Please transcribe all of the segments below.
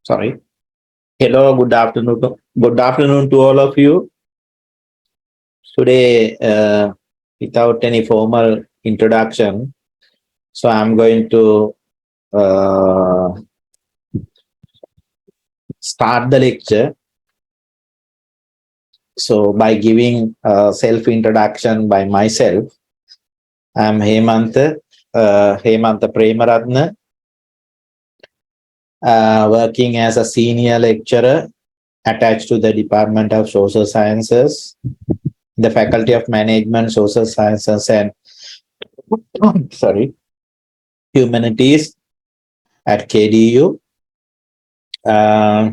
Sorry. Hello, good afternoon. Good afternoon to all of you. Today, without any formal introduction, so I'm going to uh, start the lecture. So, by giving self-introduction by myself, I'm Hemantha Premarathne, working as a senior lecturer attached to the Department of Social Sciences, the Faculty of Management, Social Sciences, and sorry, Humanities at KDU. Uh,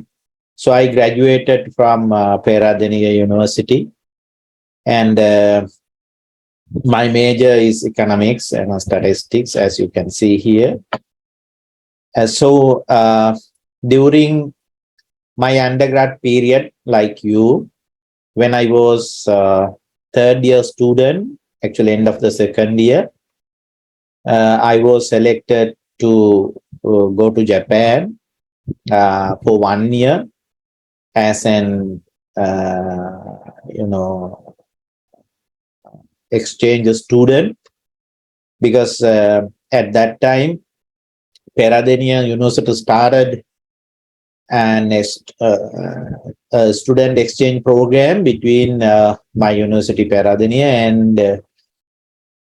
so I graduated from Premarathne University, and my major is economics and statistics, as you can see here. So during my undergrad period, like you, when I was third year student, actually end of the second year, I was selected to go to Japan for 1 year as an exchange student, because at that time Premarathne University started a student exchange program between my university Premarathne and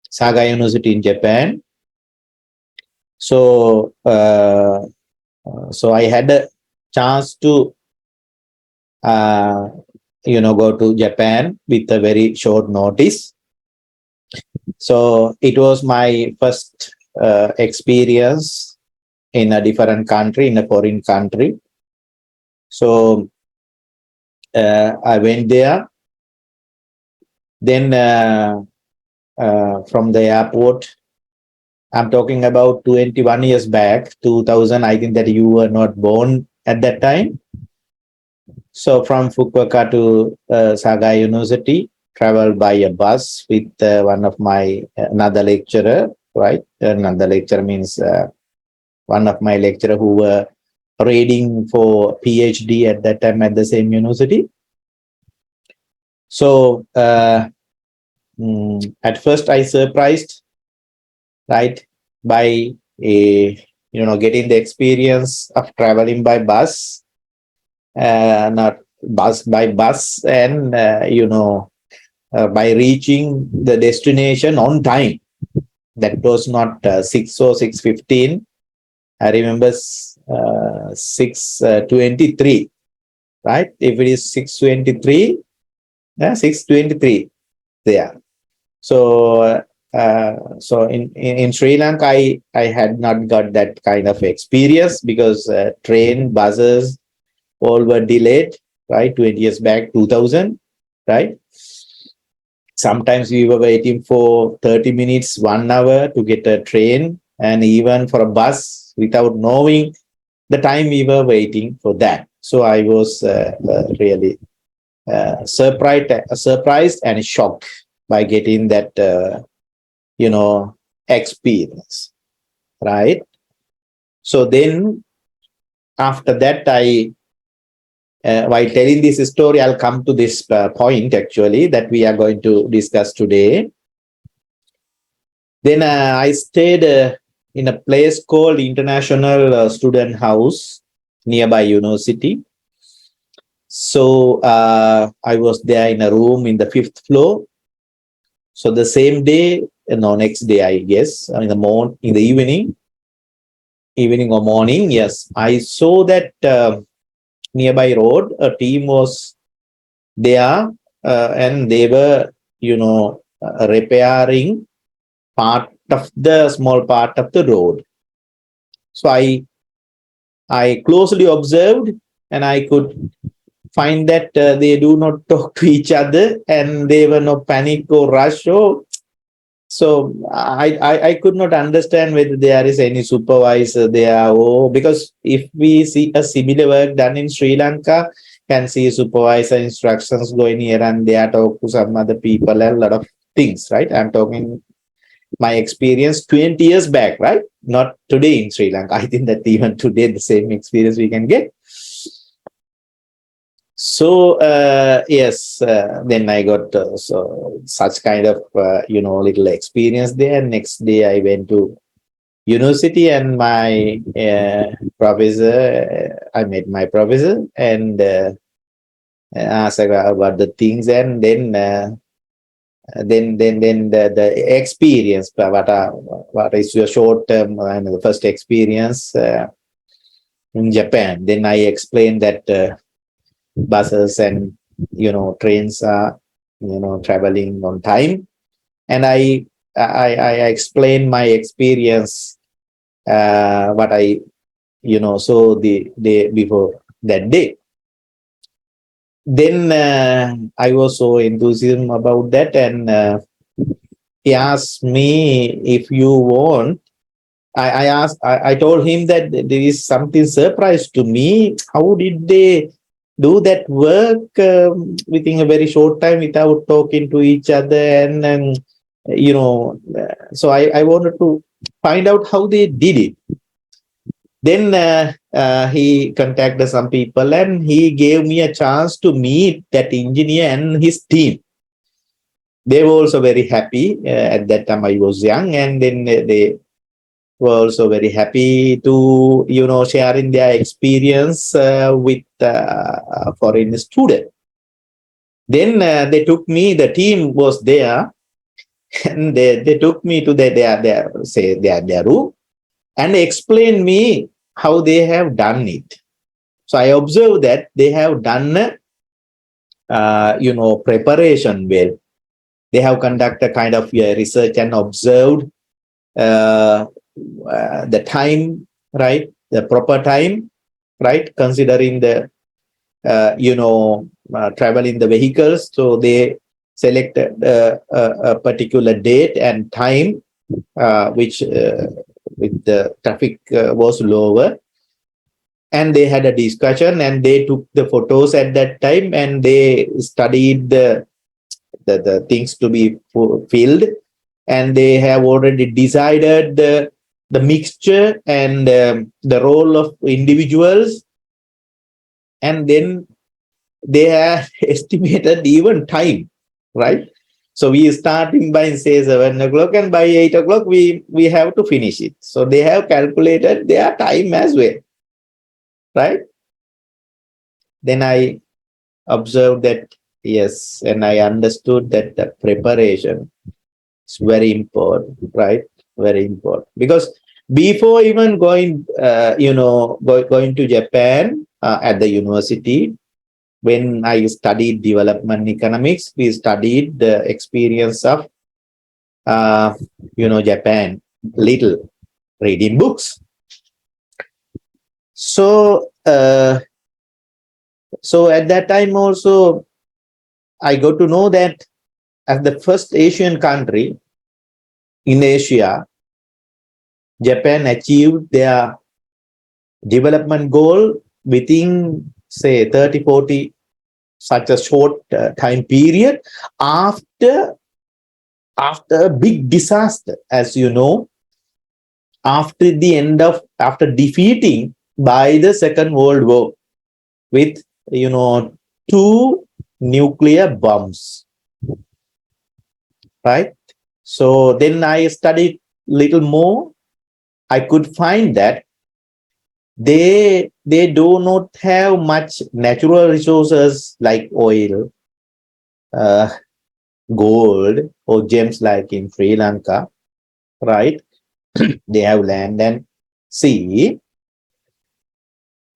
Saga University in Japan. So I had a chance to go to Japan with a very short notice. So it was my first experience in a different country, in a foreign country. So I went there. Then from the airport, I'm talking about 21 years back, 2000. I think that you were not born at that time. So from Fukuoka to Saga University, traveled by a bus with one of my another lecturer, right? Another lecturer means one of my lecturer who were reading for PhD at that time at the same university. So at first I surprised, right, by getting the experience of traveling by bus, not by bus, and by reaching the destination on time. That was not 6 or 6:15. I remember 6:23, right? If it is 6:23, 6:23 there. So in Sri Lanka, I had not got that kind of experience, because train, buses, all were delayed, right? 20 years back, 2000, right? Sometimes we were waiting for 30 minutes, 1 hour to get a train, and even for a bus without knowing the time we were waiting for that. So I was really surprised and shocked by getting that, experience, right? So then after that, while telling this story, I'll come to this point actually that we are going to discuss today. Then I stayed in a place called International Student House nearby university. So I was there in a room in the 5th floor. So the same day, next day, I guess, in the evening or morning, yes, I saw that nearby road, a team was there, and they were, repairing small part of the road. So I closely observed, and I could find that they do not talk to each other, and there were no panic or rush. So I could not understand whether there is any supervisor there, or because if we see a similar work done in Sri Lanka, can see supervisor instructions going here and there, talk to some other people and a lot of things, right? I'm talking my experience 20 years back, right? Not today in Sri Lanka. I think that even today the same experience we can get. So yes, then I got so such kind of little experience there. Next day I went to university, and my professor, I met my professor and asked about the things, and then the experience. What is your short term and the first experience in Japan? Then I explained that buses and trains are traveling on time, and I explained my experience, what I saw the day before that day. Then I was so enthusiastic about that, and he asked me, if you want, I told him that there is something surprise to me. How did they do that work within a very short time without talking to each other? And so I wanted to find out how they did it. Then he contacted some people, and he gave me a chance to meet that engineer and his team. They were also very happy. At that time I was young, and then they were also very happy to sharing their experience with foreign student. Then they took me, the team was there, and they took me to their room, and explained me how they have done it. So I observed that they have done preparation well. They have conducted kind of research and observed the time, right? The proper time, right? Considering the travel in the vehicles. So they selected a particular date and time which with the traffic was lower, and they had a discussion, and they took the photos at that time, and they studied the things to be filled, and they have already decided the mixture and the role of individuals, and then they have estimated even time, right? So we starting by say 7 o'clock, and by 8 o'clock we have to finish it. So they have calculated their time as well, right? Then I observed that, yes, and I understood that the preparation is very important, right? Very important, because before even going going to Japan at the university, when I studied development economics, we studied the experience of Japan, little, reading books. So at that time also, I got to know that as the first Asian country in Asia, Japan achieved their development goal within, say, 30, 40, such a short time period after a big disaster, as you know, after defeating by the Second World War with, 2 nuclear bombs, right? So then I studied little more. I could find that they do not have much natural resources like oil, gold, or gems like in Sri Lanka, right? They have land and sea,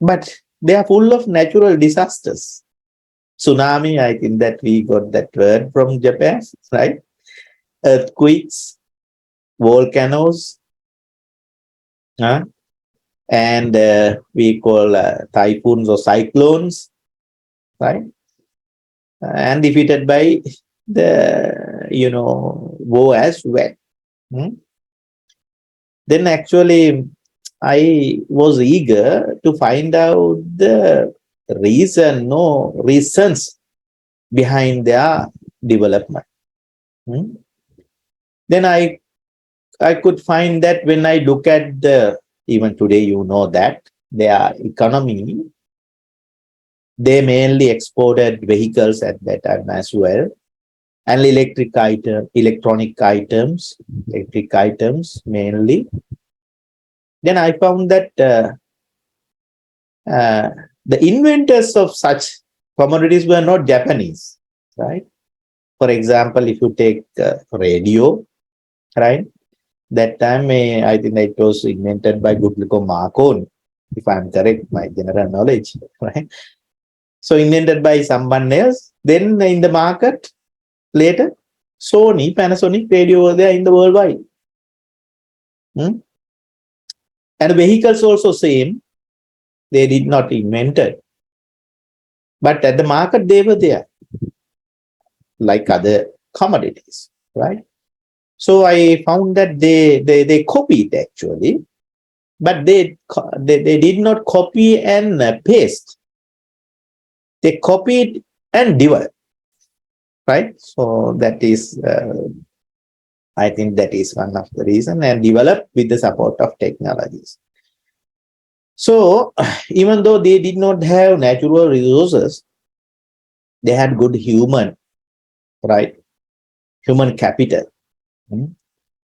but they are full of natural disasters. Tsunami, I think that we got that word from Japan, right? Earthquakes, volcanoes, and we call typhoons or cyclones, right? And defeated by the war as well. Then actually I was eager to find out the reasons behind their development. Then I I could find that when I look at even today, you know that their economy, they mainly exported vehicles at that time as well, and electronic items, electric items mainly. Then I found that uh, the inventors of such commodities were not Japanese, right? For example, if you take radio, right? That time, I think it was invented by Guglielmo Marconi, if I'm correct, my general knowledge, right? So invented by someone else. Then in the market later, Sony, Panasonic radio were there in the worldwide. Hmm? And vehicles also same. They did not invent it, but at the market they were there, like other commodities, right? So I found that they copied actually, but they did not copy and paste. They copied and developed, right? So that is, I think that is one of the reason, and developed with the support of technologies. So even though they did not have natural resources, they had good human, right? Human capital.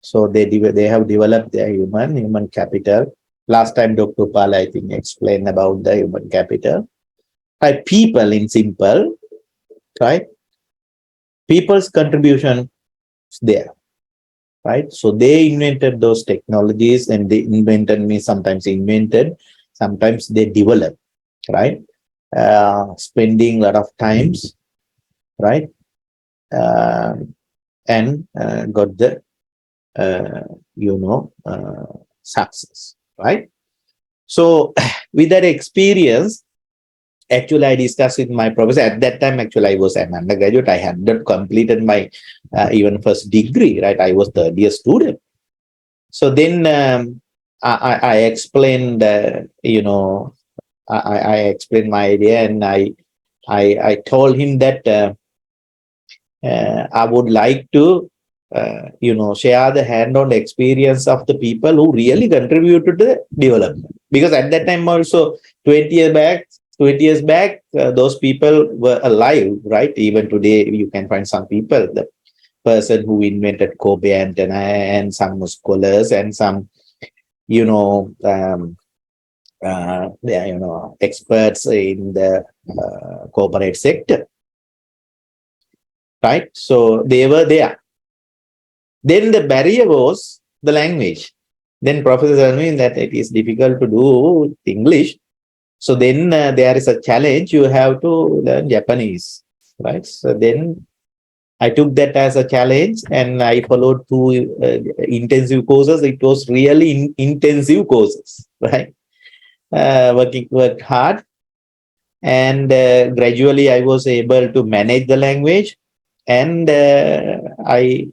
So they have developed their human capital. Last time Dr. Pal, I think, explained about the human capital. Right? People in simple, right? People's contribution is there, right? So they invented those technologies, and they invented means sometimes invented, sometimes they developed, right? Spending a lot of times, right? And got the success, right? So with that experience, actually I discussed with my professor at that time. Actually I was an undergraduate, I had not completed my even first degree, right? I was third year student. So then I explained I explained my idea, and I told him that I would like to share the hand-on experience of the people who really contributed to the development. Because at that time also, 20 years back, those people were alive, right? Even today, you can find some people, the person who invented Kobe antenna, and some scholars, and some, experts in the corporate sector, right? So they were there. Then the barrier was the language. Then Professor told me that it is difficult to do English. So then there is a challenge. You have to learn Japanese, right? So then I took that as a challenge, and I followed two intensive courses. It was really intensive courses, right? Worked hard, and gradually I was able to manage the language, and that I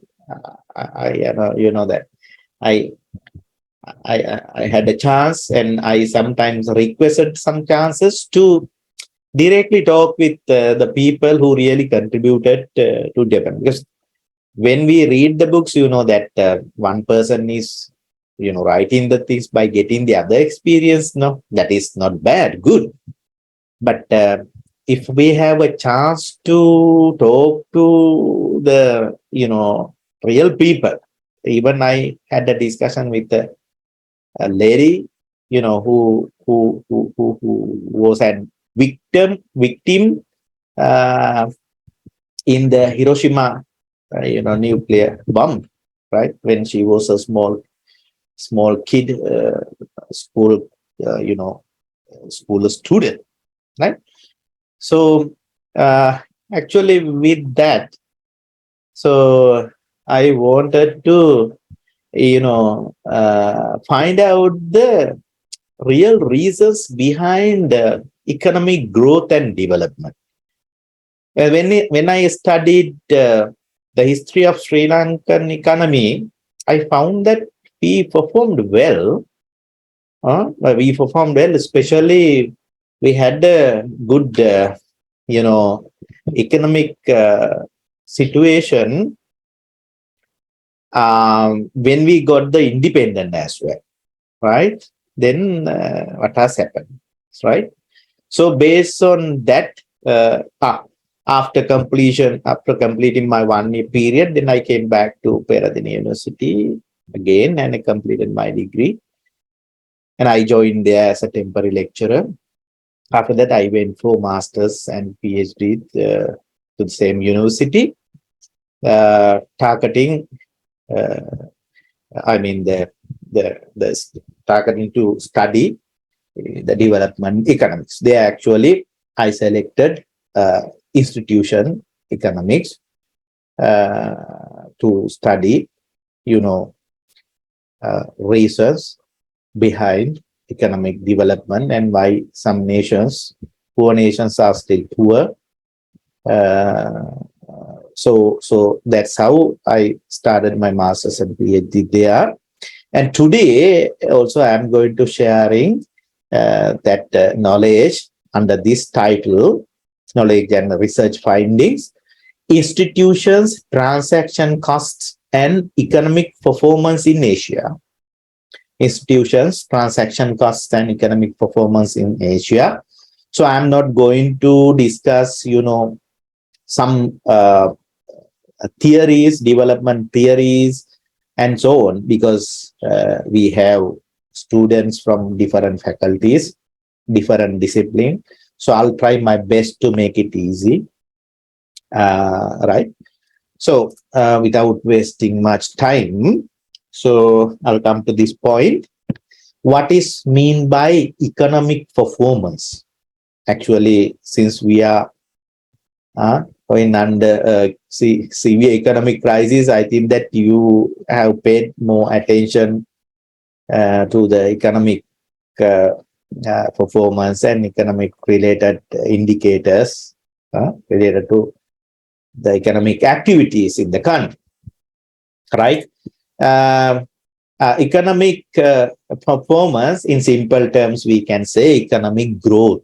I had a chance, and I sometimes requested some chances to directly talk with the people who really contributed to Japan. Because when we read the books, that one person is, writing the things by getting the other experience. No, that is not bad, good. But if we have a chance to talk to the, real people, even I had a discussion with a lady, who was a victim in the Hiroshima, nuclear bomb, right? When she was a small kid, school, school student, right? So actually, with that, so I wanted to, find out the real reasons behind economic growth and development. When I studied the history of Sri Lankan economy, I found that we performed well. Especially we had a good, economic situation when we got the independent as well, right? Then what has happened, right? So based on that, after completing my 1 year period, then I came back to Peradeniya University again and I completed my degree. And I joined there as a temporary lecturer. After that, I went for masters and PhD to the same university, targeting. Uh, I mean the targeting to study the development economics. They actually I selected institution economics to study, you know, reasons behind economic development and why some nations, poor nations, are still poor. So that's how I started my master's and PhD there. And today also I'm going to sharing that knowledge under this title, knowledge and research findings, institutions, transaction costs, and economic performance in Asia. Institutions, transaction costs, and economic performance in Asia. So I'm not going to discuss, some theories, development theories, and so on, because we have students from different faculties, different discipline. So I'll try my best to make it easy, right? So without wasting much time, so I'll come to this point. What is mean by economic performance? Actually, since we are going under severe economic crisis, I think that you have paid more attention to the economic performance and economic related indicators related to the economic activities in the country, right? Economic performance, in simple terms, we can say economic growth,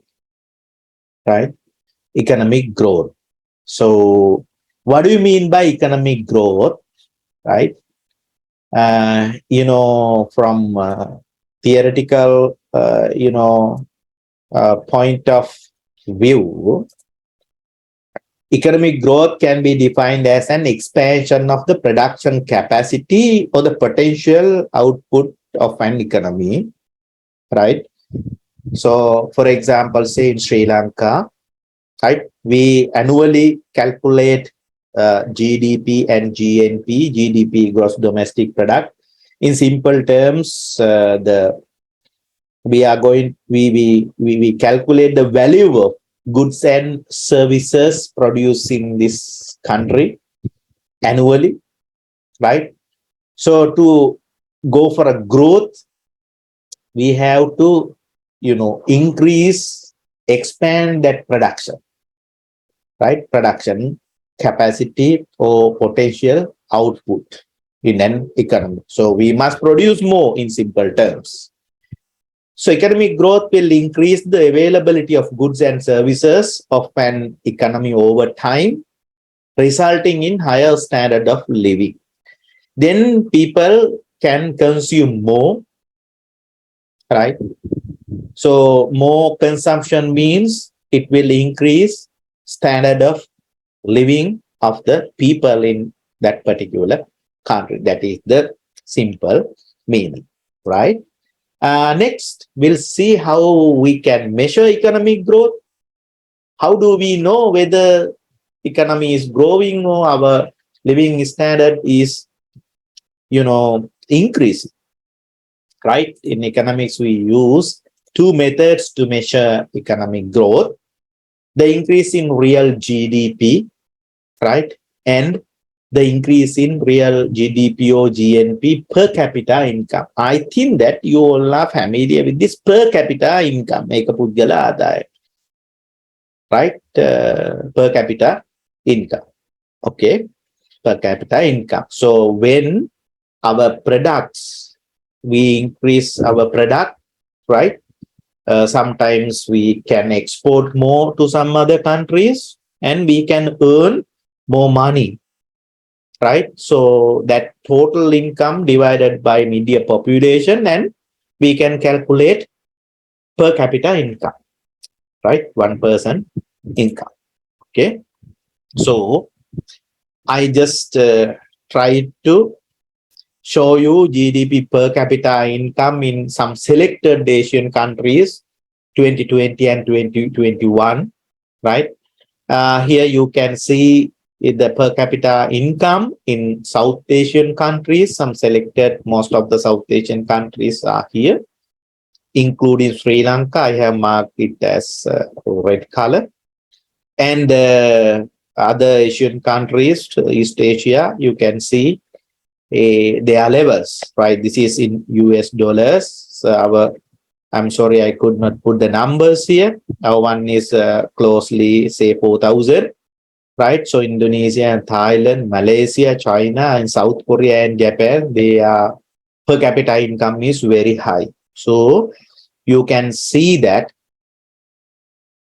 right? Economic growth. So what do you mean by economic growth, right? From theoretical, point of view, economic growth can be defined as an expansion of the production capacity or the potential output of an economy, right? So, for example, say in Sri Lanka, right, we annually calculate GDP and GNP, GDP, gross domestic product. In simple terms, we calculate the value of goods and services produced in this country annually, right? So to go for a growth, we have to, expand that production, right? Production capacity or potential output in an economy. So we must produce more, in simple terms. So economic growth will increase the availability of goods and services of an economy over time, resulting in higher standard of living. Then people can consume more, right? So more consumption means it will increase standard of living of the people in that particular country. That is the simple meaning, right? Next, we'll see how we can measure economic growth. How do we know whether economy is growing or our living standard is, increasing, right? In economics, we use two methods to measure economic growth: the increase in real GDP, right? And the increase in real GDP or GNP, per capita income. I think that you all are familiar with this per capita income, right? Per capita income, okay? Per capita income. So when our products, we increase our product, right? Sometimes we can export more to some other countries and we can earn more money, right? So that total income divided by median population, and we can calculate per capita income, right? One person income. Okay. So I just tried to show you GDP per capita income in some selected Asian countries, 2020 and 2021, right? Here you can see the per capita income in South Asian countries. Some selected, most of the South Asian countries are here, including Sri Lanka. I have marked it as red color. And other Asian countries, East Asia, you can see their levels, right? This is in US dollars. So I'm sorry, I could not put the numbers here. Our one is closely, say, 4,000, right? So Indonesia and Thailand, Malaysia, China, and South Korea and Japan, their per capita income is very high. So you can see that,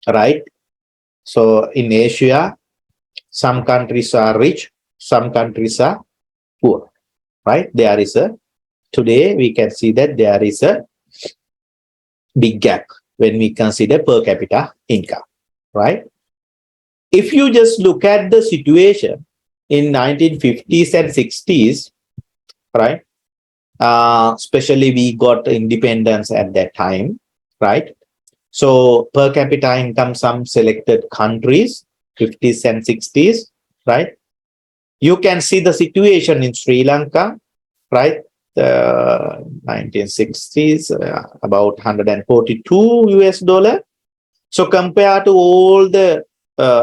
right? So in Asia, some countries are rich, some countries are poor, right? Today we can see that there is a big gap when we consider per capita income, right? If you just look at the situation in 1950s and 60s, right? Especially we got independence at that time, right? So per capita income, some selected countries, 50s and 60s, right? You can see the situation in Sri Lanka, right? The 1960s, about 142 US dollar. So compared to all the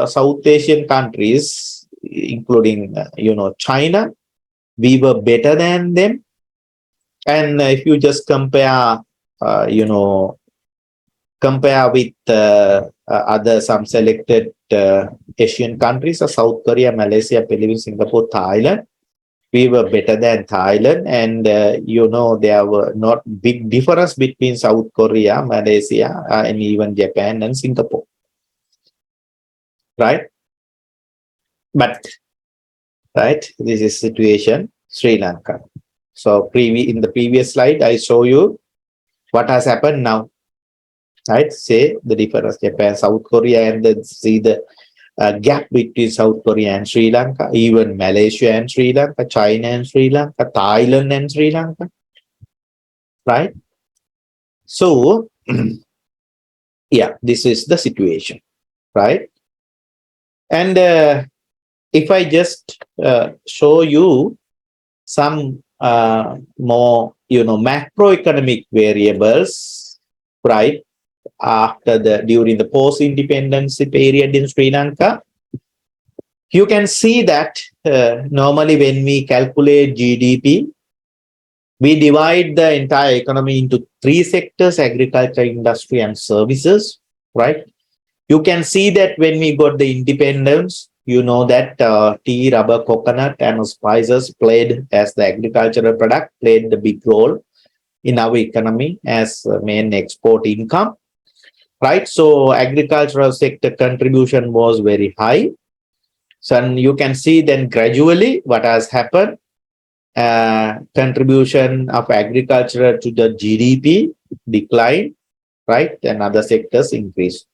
South Asian countries, including, China, we were better than them. And if you just compare, compare with other some selected Asian countries, South Korea, Malaysia, Philippines, Singapore, Thailand, we were better than Thailand. And, there were not big difference between South Korea, Malaysia, and even Japan and Singapore, right? But, right, this is situation Sri Lanka. So in the previous slide, I show you what has happened now, right? Say the difference Japan, South Korea, and then see the gap between South Korea and Sri Lanka, even Malaysia and Sri Lanka, China and Sri Lanka, Thailand and Sri Lanka, right? So, yeah, this is the situation, right? And if I just show you some more, macroeconomic variables, right? During the post-independence period in Sri Lanka, you can see that normally when we calculate GDP, we divide the entire economy into three sectors: agriculture, industry, and services, right? You can see that when we got the independence, you know that tea, rubber, coconut, and spices played as the agricultural product, played the big role in our economy as main export income, right? So agricultural sector contribution was very high. So you can see then gradually what has happened. Contribution of agriculture to the GDP decline, right? And other sectors increase.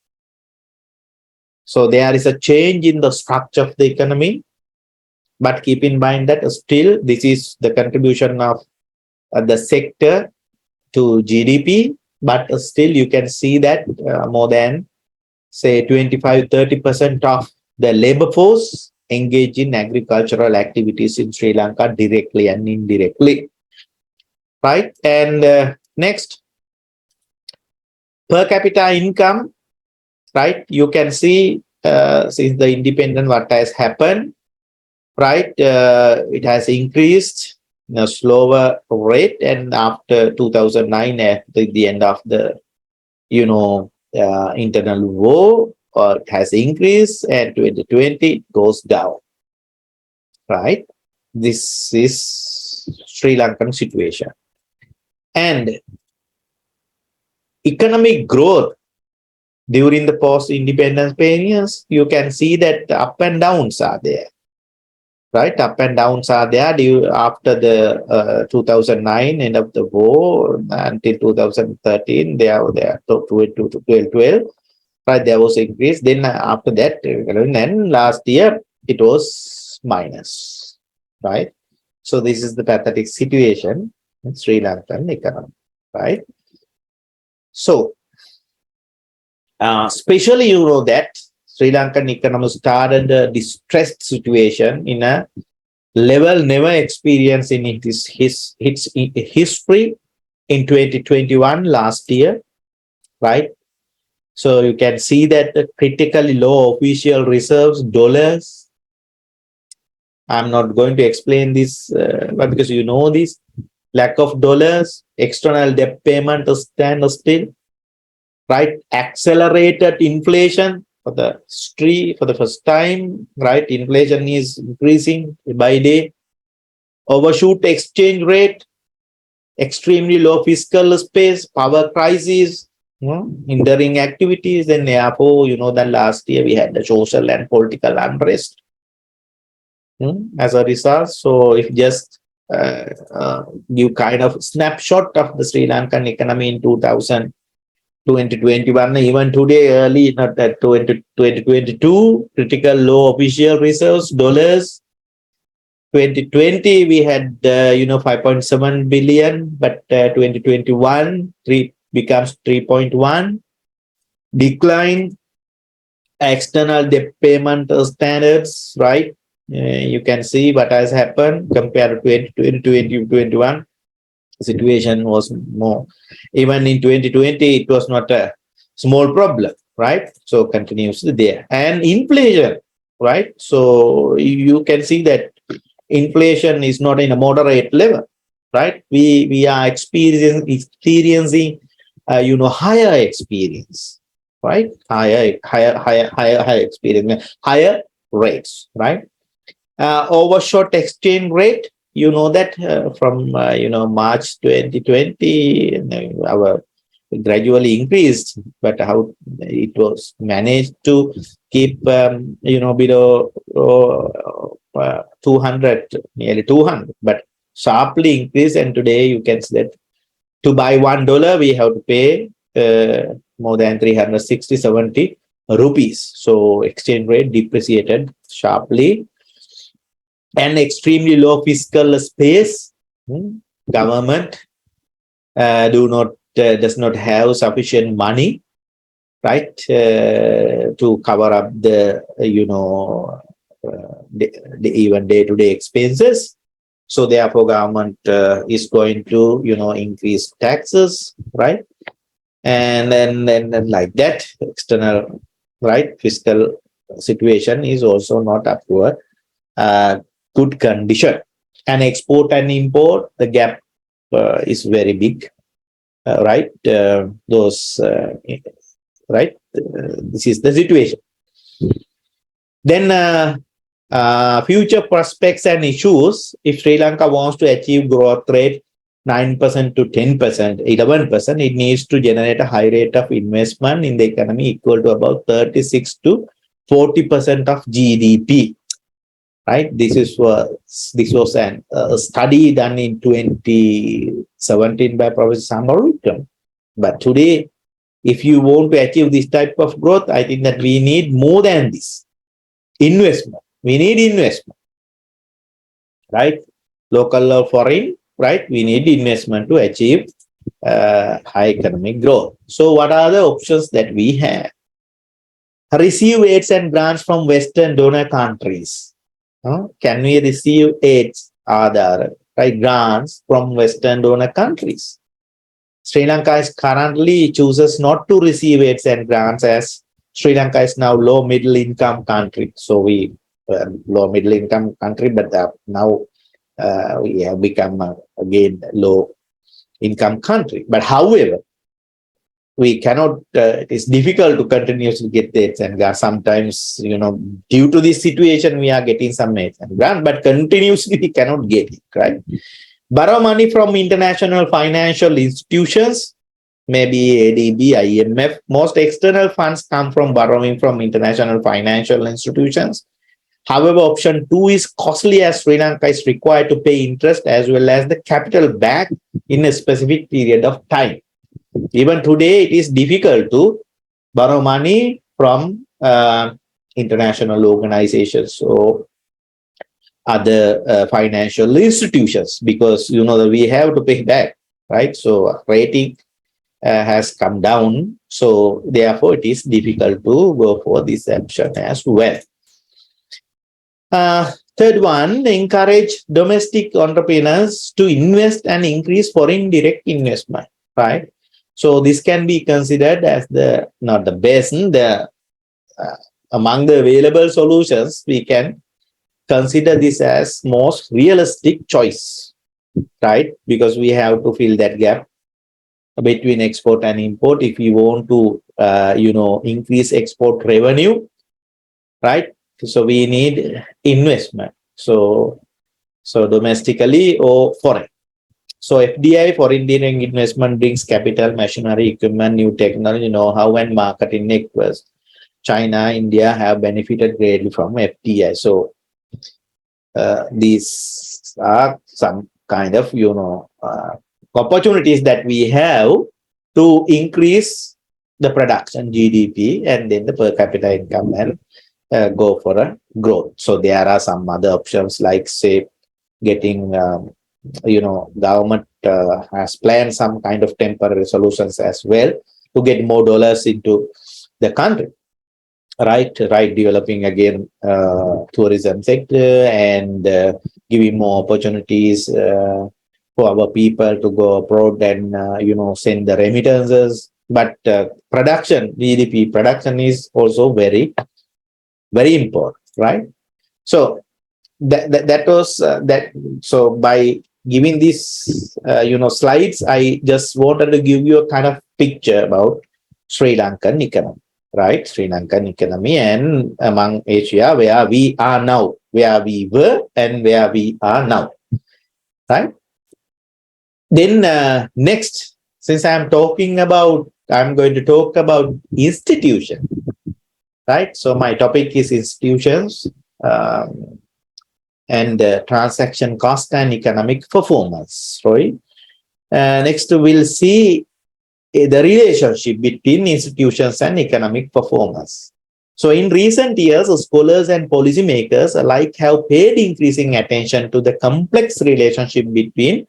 So there is a change in the structure of the economy, but keep in mind that still this is the contribution of the sector to GDP, but still you can see that more than, say, 25-30% of the labor force engage in agricultural activities in Sri Lanka directly and indirectly, right? And next, per capita income, right? You can see since the independence what has happened, right? It has increased in a slower rate, and after 2009, at the end of the internal war, it has increased, and 2020 goes down, right? This is Sri Lankan situation. And economic growth during the post-independence periods, you can see that the up and downs are there, right? Up and downs are there due after the 2009 end of the war until 2013. They are there to 12, right? There was increase. Then after that, then last year it was minus, right? So this is the pathetic situation in Sri Lankan economy, right? So, especially you know that Sri Lankan economy started a distressed situation in a level never experienced in its history in 2021 last year, right? So you can see that the critically low official reserves, dollars. I'm not going to explain this, but because you know this, lack of dollars, external debt payment stand still, right? Accelerated inflation for the first time, right? Inflation is increasing by day. Overshoot exchange rate, extremely low fiscal space, power crisis, hindering activities. And therefore, you know that last year we had the social and political unrest as a result. So if just give kind of snapshot of the Sri Lankan economy in 2021, even today, early, not that 2022, critical low official reserves, dollars. 2020, we had, 5.7 billion, but 2021, becomes 3.1. Decline, external debt payment standards, right? You can see what has happened compared to 2021. Situation was more. Even in 2020, it was not a small problem, right? So continuously there. And inflation, right? So you can see that inflation is not in a moderate level, right? We are experiencing higher experience, right? Higher experience, higher rates, right? Overshot exchange rate, you know that from March 2020, our gradually increased, but how it was managed to keep below 200, nearly 200, but sharply increased. And today you can see that to buy $1 we have to pay more than 360-70 rupees. So exchange rate depreciated sharply. And extremely low fiscal space. Government does not have sufficient money, right, to cover up the even day-to-day expenses. So therefore, government is going to increase taxes, right, and then like that, external, right, fiscal situation is also not up to a good condition. And export and import, the gap is very big, right? Right? This is the situation. Then future prospects and issues. If Sri Lanka wants to achieve growth rate 9% to 10%, 11%, it needs to generate a high rate of investment in the economy equal to about 36 to 40% of GDP. Right? This was a study done in 2017 by Professor Sambarutam. But today, if you want to achieve this type of growth, I think that we need more than this. Investment. We need investment. Right? Local or foreign, right? We need investment to achieve high economic growth. So what are the options that we have? Receive aids and grants from Western donor countries. Can we receive aids, right, grants from Western donor countries? Sri Lanka is currently chooses not to receive aids and grants, as Sri Lanka is now low middle income country. So we low middle income country, but now we have become again low income country. But however, we cannot, it's difficult to continuously get the aids and grants. Sometimes, due to this situation, we are getting some aids and grants, but continuously we cannot get it, right? Borrow money from international financial institutions, maybe ADB, IMF. Most external funds come from borrowing from international financial institutions. However, option 2 is costly as Sri Lanka is required to pay interest as well as the capital back in a specific period of time. Even today, it is difficult to borrow money from international organizations or other financial institutions because we have to pay back, right? So rating has come down, so therefore it is difficult to go for this option as well. Third one, encourage domestic entrepreneurs to invest and increase foreign direct investment, right? So this can be considered as not the best, among the available solutions, we can consider this as most realistic choice, right? Because we have to fill that gap between export and import if we want to, increase export revenue, right? So we need investment. So domestically or foreign. So FDI, foreign direct investment, brings capital, machinery, equipment, new technology, know-how, and marketing networks. China, India have benefited greatly from FDI. So these are some kind of opportunities that we have to increase the production GDP and then the per capita income and go for a growth. So there are some other options like, say, getting government has planned some kind of temporary solutions as well to get more dollars into the country. Right, developing again tourism sector and giving more opportunities for our people to go abroad and send the remittances. But production, GDP production is also very, very important, right? So that was that. So by giving these slides, I just wanted to give you a kind of picture about Sri Lankan economy. Right, Sri Lankan economy and among Asia, where we are now, where we were and where we are now, right? Then next, since I'm going to talk about institution, right? So my topic is institutions and transaction cost and economic performance, right? Next, we'll see the relationship between institutions and economic performance. So in recent years, scholars and policymakers alike have paid increasing attention to the complex relationship between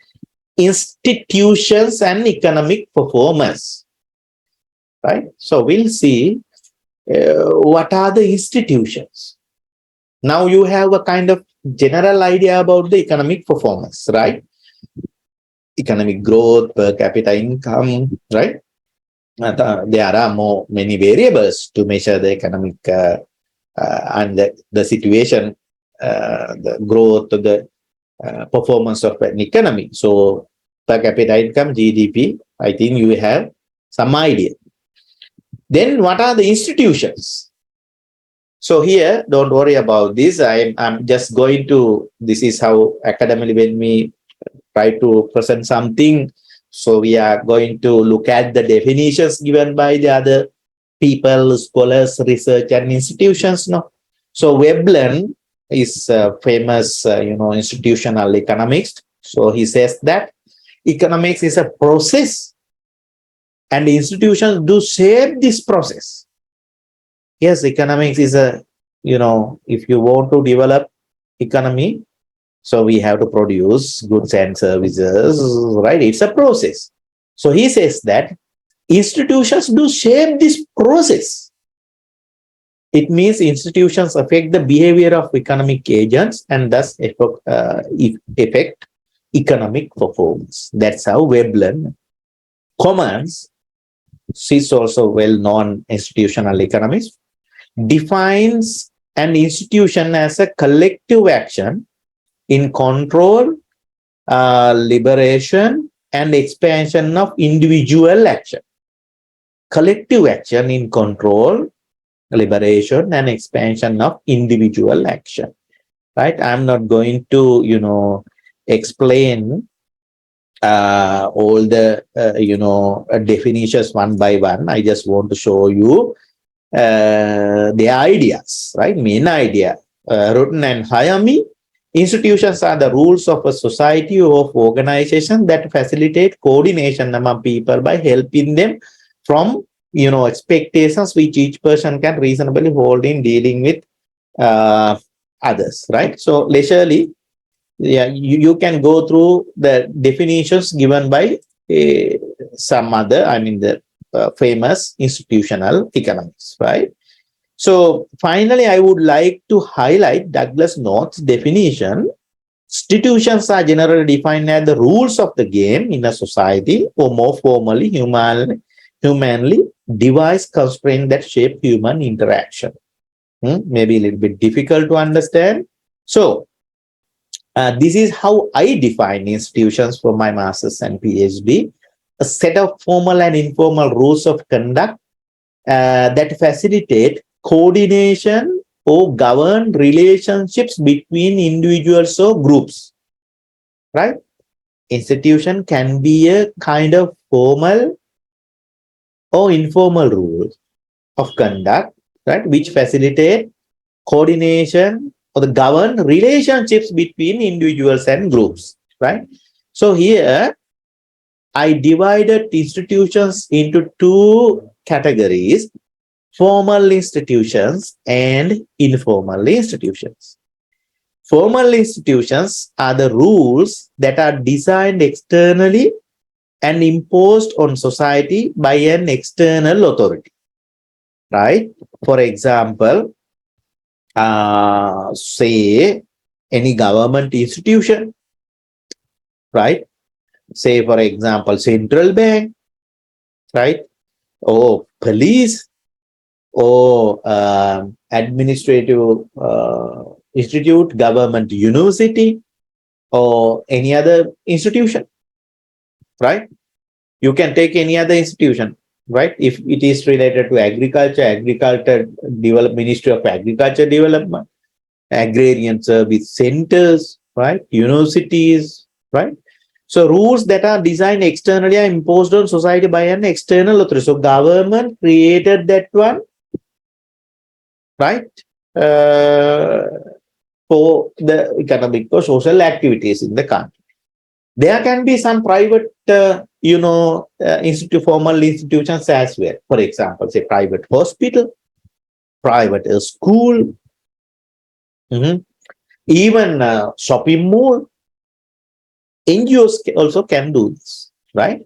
institutions and economic performance, right? So we'll see what are the institutions. Now you have a kind of general idea about the economic performance, right? Economic growth, per capita income, right? There are many variables to measure the economic and the situation, the growth, the performance of an economy. So per capita income, GDP, I think you have some idea. Then what are the institutions? So here, don't worry about this. I'm just going to, this is how academically when we try to present something, so we are going to look at the definitions given by the other people, scholars, research and institutions. No? So Veblen is famous, institutional economist. So he says that economics is a process and institutions do shape this process. Yes, economics is if you want to develop economy, so we have to produce goods and services, right? It's a process. So he says that institutions do shape this process. It means institutions affect the behavior of economic agents and thus affect economic performance. That's how Veblen comments. She's also well-known institutional economist, defines an institution as a collective action in control, liberation, and expansion of individual action. Collective action in control, liberation, and expansion of individual action. Right? I'm not going to, explain all the, definitions one by one. I just want to show you the ideas, right? Main idea. Rutten and Hayami, institutions are the rules of a society or organization that facilitate coordination among people by helping them from expectations which each person can reasonably hold in dealing with others, right? So leisurely, yeah, you can go through the definitions given by some other, I mean the famous institutional economics, right? So finally, I would like to highlight Douglas North's definition. Institutions are generally defined as the rules of the game in a society, or more formally, humanly devised constraints that shape human interaction. Maybe a little bit difficult to understand. So this is how I define institutions for my master's and PhD: a set of formal and informal rules of conduct that facilitate coordination or govern relationships between individuals or groups, right? Institution can be a kind of formal or informal rule of conduct, right, which facilitate coordination or the govern relationships between individuals and groups, right? So here I divided institutions into two categories: formal institutions and informal institutions. Formal institutions are the rules that are designed externally and imposed on society by an external authority, right? For example, say any government institution, right? Say, for example, central bank, right? Or police, or administrative institute, government university, or any other institution, right? You can take any other institution, right? If it is related to agriculture Ministry of Agriculture Development, agrarian service centers, right? Universities, right? So rules that are designed externally are imposed on society by an external authority. So government created that one, right? For the economic or social activities in the country. There can be some private, formal institutions as well. For example, say private hospital, private school, even shopping mall. NGOs also can do this, right?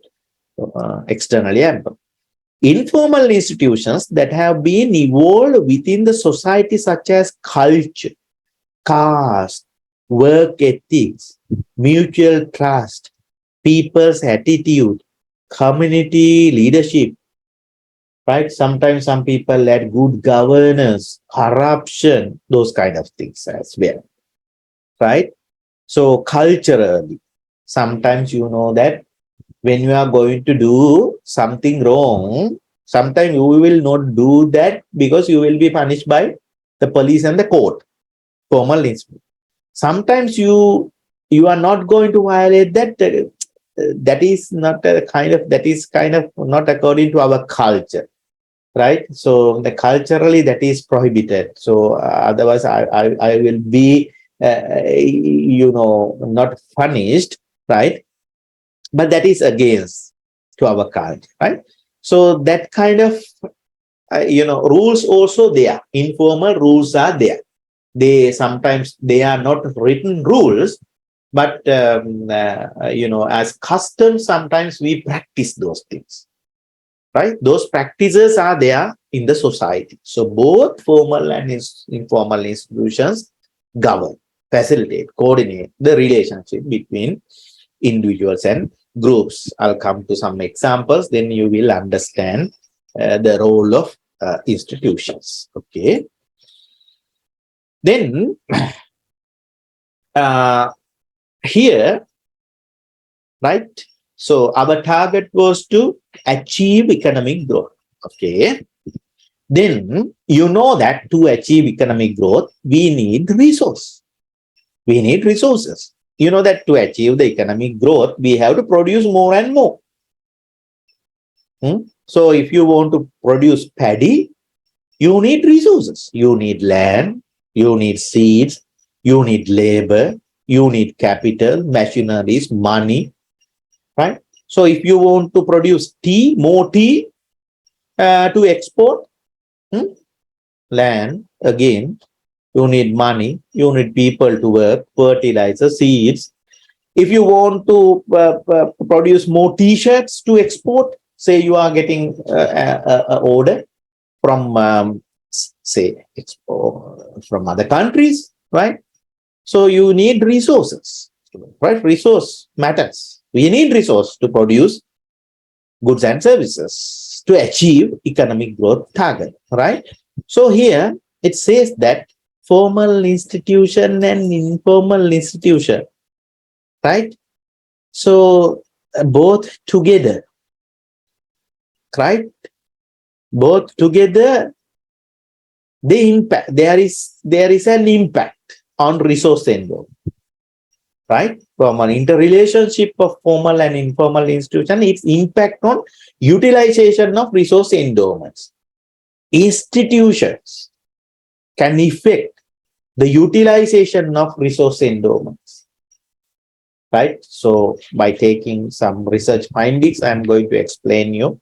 Externally and informal institutions that have been evolved within the society, such as culture, caste, work ethics, mutual trust, people's attitude, community leadership, right? Sometimes some people let good governance, corruption, those kind of things as well, right? So culturally, sometimes that when you are going to do something wrong, sometimes you will not do that because you will be punished by the police and the court, formal instrument. Sometimes you are not going to violate that. That is kind of not according to our culture, right? So the culturally that is prohibited. So otherwise I will be not punished, right? But that is against to our culture, right? So that kind of rules also there. Informal rules are there. They sometimes they are not written rules, but as custom, sometimes we practice those things, right? Those practices are there in the society. So both formal and informal institutions govern, facilitate, coordinate the relationship between individuals and groups. I'll come to some examples, then you will understand the role of institutions. Okay. Then here, right? So our target was to achieve economic growth. Okay. Then that to achieve economic growth, we need resource. We need resources. That to achieve the economic growth, we have to produce more and more. So if you want to produce paddy, you need resources. You need land, You need seeds, you need labor, you need capital, machineries, money, right? So if you want to produce tea, more tea to export, land, again, you need money, you need people to work, fertilizer, seeds. If you want to produce more t-shirts to export, say you are getting an order from, say, from other countries, right? So you need resources, right? Resource matters. We need resource to produce goods and services to achieve economic growth target, right? So here it says that formal institution and informal institution, right? So both together, right? Both together, the impact, there is an impact on resource endowment, right? From an interrelationship of formal and informal institution, its impact on utilization of resource endowments. Institutions can affect the utilization of resource endowments, right? So by taking some research findings, I'm going to explain you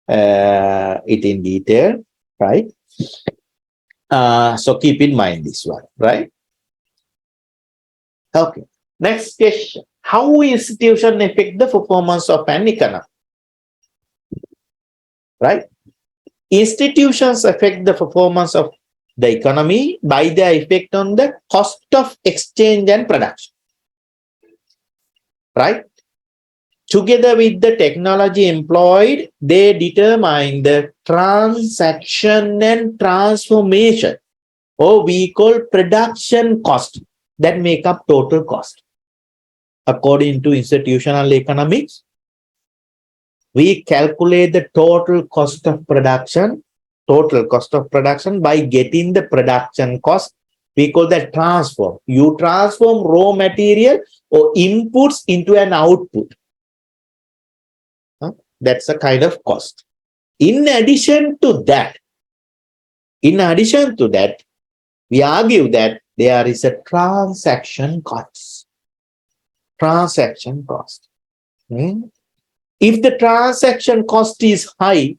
it in detail, right? So keep in mind this one, right? Okay. Next question. How institutions affect the performance of an economy, right? Institutions affect the performance of the economy by their effect on the cost of exchange and production, right? Together with the technology employed, they determine the transaction and transformation, or we call production cost, that make up total cost. According to institutional economics, we calculate the total cost of production by getting the production cost. We call that transform. You transform raw material or inputs into an output. That's a kind of cost. In addition to that, we argue that there is a transaction cost. Transaction cost. If the transaction cost is high,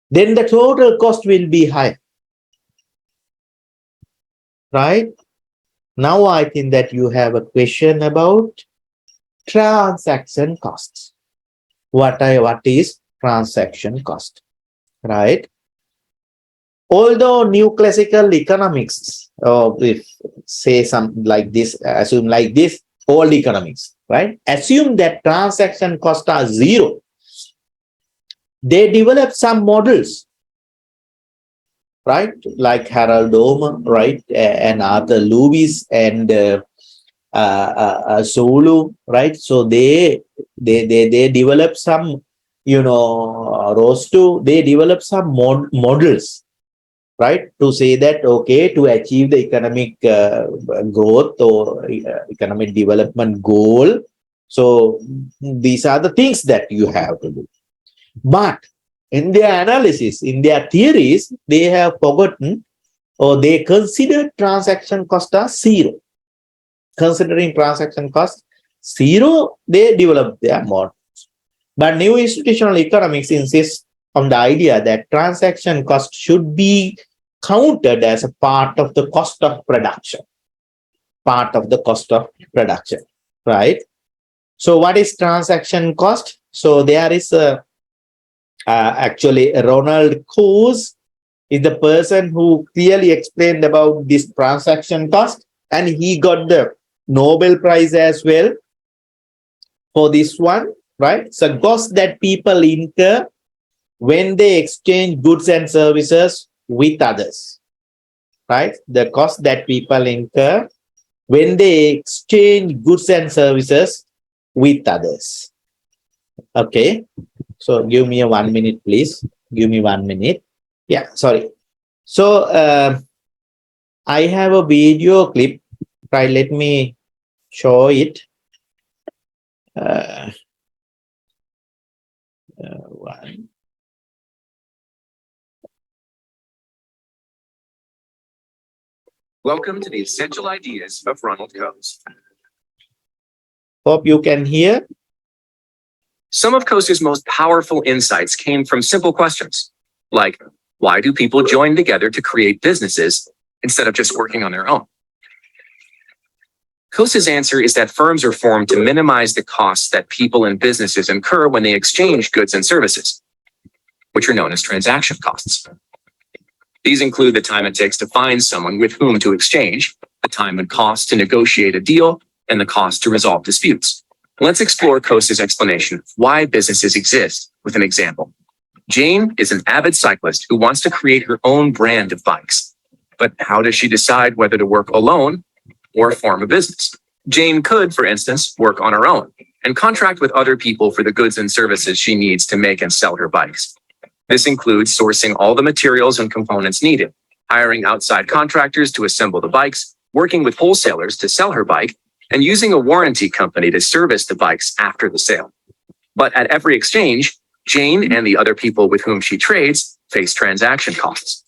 then the total cost will be high. Right? Now I think that you have a question about transaction costs. What is transaction cost? Right? Although new classical economics, if say something like this, assume like this, old economics, right? Assume that transaction costs are zero. They develop some models, right? Like Harold Omer, right? And Arthur Lewis and Zulu, right? So they develop some, Rostu, they develop some models, right? To say that, okay, to achieve the economic growth or economic development goal. So these are the things that you have to do. But in their analysis, in their theories, they have forgotten, or they consider transaction cost as zero. Considering transaction cost zero, they develop their models. But new institutional economics insists on the idea that transaction cost should be counted as a part of the cost of production. Part of the cost of production, right? So what is transaction cost? So there is actually Ronald Coase is the person who clearly explained about this transaction cost, and he got the Nobel Prize as well for this one, right? So cost that people incur when they exchange goods and services with others, right? The cost that people incur when they exchange goods and services with others. Okay, so give me a 1 minute, please. Give me 1 minute. Yeah, sorry. So I have a video clip, right? Let me show it. One. Welcome to the Essential Ideas of Ronald Coase. Hope you can hear. Some of Coase's most powerful insights came from simple questions, like, why do people join together to create businesses instead of just working on their own? Coase's answer is that firms are formed to minimize the costs that people and businesses incur when they exchange goods and services, which are known as transaction costs. These include the time it takes to find someone with whom to exchange, the time and cost to negotiate a deal, and the cost to resolve disputes. Let's explore Coase's explanation of why businesses exist with an example. Jane is an avid cyclist who wants to create her own brand of bikes. But how does she decide whether to work alone or form a business? Jane could, for instance, work on her own and contract with other people for the goods and services she needs to make and sell her bikes. This includes sourcing all the materials and components needed, hiring outside contractors to assemble the bikes, working with wholesalers to sell her bike, and using a warranty company to service the bikes after the sale. But at every exchange, Jane and the other people with whom she trades face transaction costs.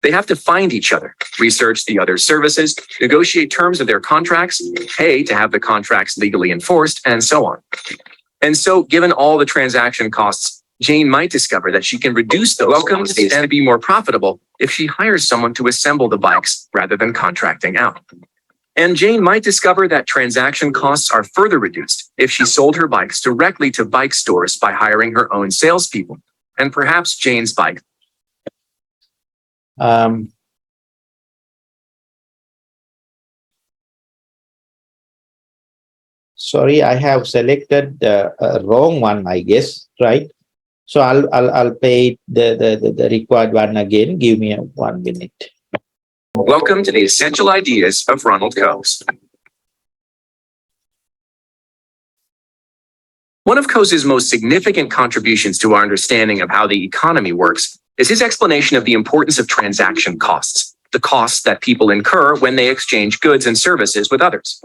They have to find each other, research the other's services, negotiate terms of their contracts, pay to have the contracts legally enforced, and so on. And so, given all the transaction costs, Jane might discover that she can reduce those costs and be more profitable if she hires someone to assemble the bikes rather than contracting out. And Jane might discover that transaction costs are further reduced if she sold her bikes directly to bike stores by hiring her own salespeople. And perhaps Jane's bike. Sorry, I have selected the wrong one, I guess, right? So I'll pay the required one again. Give me 1 minute. Welcome to the Essential Ideas of Ronald Coase. One of Coase's most significant contributions to our understanding of how the economy works is his explanation of the importance of transaction costs, the costs that people incur when they exchange goods and services with others.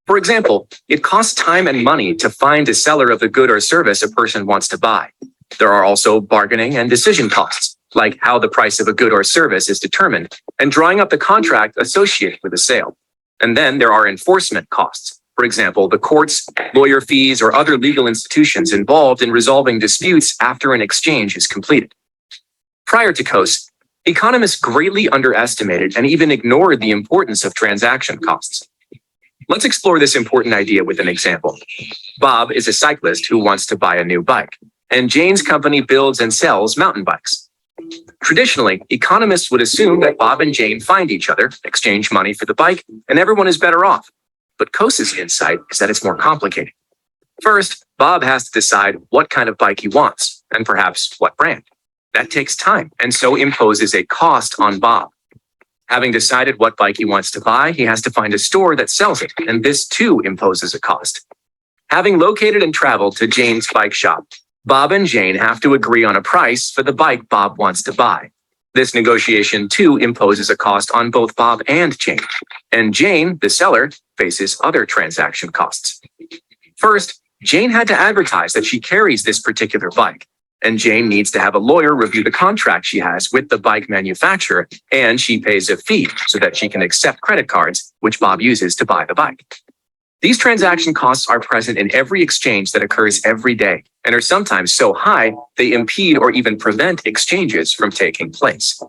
For example, it costs time and money to find a seller of the good or service a person wants to buy. There are also bargaining and decision costs, like how the price of a good or service is determined, and drawing up the contract associated with a sale. And then there are enforcement costs. For example, the courts, lawyer fees, or other legal institutions involved in resolving disputes after an exchange is completed. Prior to Coase, economists greatly underestimated and even ignored the importance of transaction costs. Let's explore this important idea with an example. Bob is a cyclist who wants to buy a new bike, and Jane's company builds and sells mountain bikes. Traditionally, economists would assume that Bob and Jane find each other, exchange money for the bike, and everyone is better off. But Coase's insight is that it's more complicated. First, Bob has to decide what kind of bike he wants, and perhaps what brand. That takes time, and so imposes a cost on Bob. Having decided what bike he wants to buy, he has to find a store that sells it, and this too imposes a cost. Having located and traveled to Jane's bike shop, Bob and Jane have to agree on a price for the bike Bob wants to buy. This negotiation too imposes a cost on both Bob and Jane. And Jane, the seller, faces other transaction costs. First, Jane had to advertise that she carries this particular bike. And Jane needs to have a lawyer review the contract she has with the bike manufacturer, and she pays a fee so that she can accept credit cards, which Bob uses to buy the bike. These transaction costs are present in every exchange that occurs every day and are sometimes so high they impede or even prevent exchanges from taking place.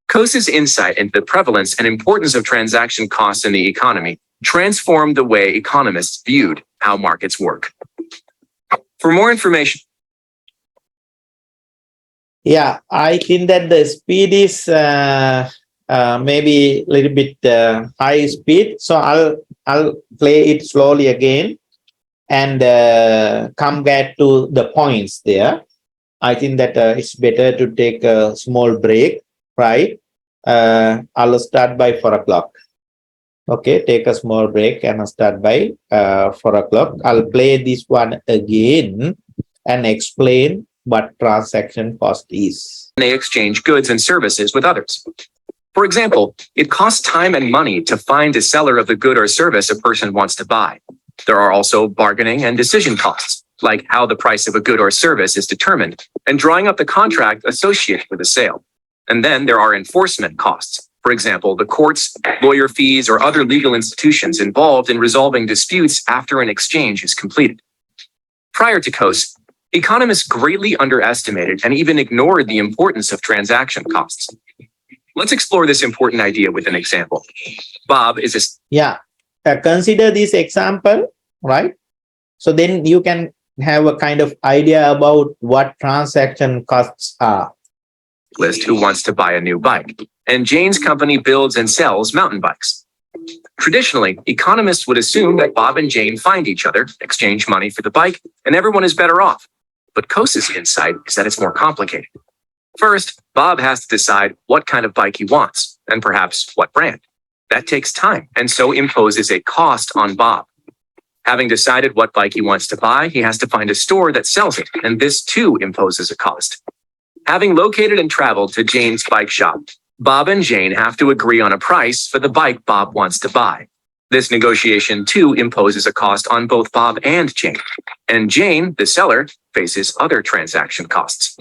Coase's insight into the prevalence and importance of transaction costs in the economy transformed the way economists viewed how markets work. For more information, yeah, I think that the speed is maybe a little bit high speed. So I'll play it slowly again and come back to the points there. I think that it's better to take a small break, right? I'll start by 4 o'clock. Okay, take a small break and I'll start by 4 o'clock. I'll play this one again and explain what transaction cost is. They exchange goods and services with others. For example, it costs time and money to find a seller of the good or service a person wants to buy. There are also bargaining and decision costs, like how the price of a good or service is determined, and drawing up the contract associated with a sale. And then there are enforcement costs. For example, the courts, lawyer fees, or other legal institutions involved in resolving disputes after an exchange is completed. Prior to COAS, economists greatly underestimated and even ignored the importance of transaction costs. Let's explore this important idea with an example. Bob is a Yeah, consider this example, right? So then you can have a kind of idea about what transaction costs are. cyclist who wants to buy a new bike, and Jane's company builds and sells mountain bikes. Traditionally, economists would assume that Bob and Jane find each other, exchange money for the bike, and everyone is better off. But COAS's insight is that it's more complicated. First, Bob has to decide what kind of bike he wants, and perhaps what brand. That takes time, and so imposes a cost on Bob. Having decided what bike he wants to buy, he has to find a store that sells it, and this too imposes a cost. Having located and traveled to Jane's bike shop, Bob and Jane have to agree on a price for the bike Bob wants to buy. This negotiation too imposes a cost on both Bob and Jane. And Jane, the seller, faces other transaction costs.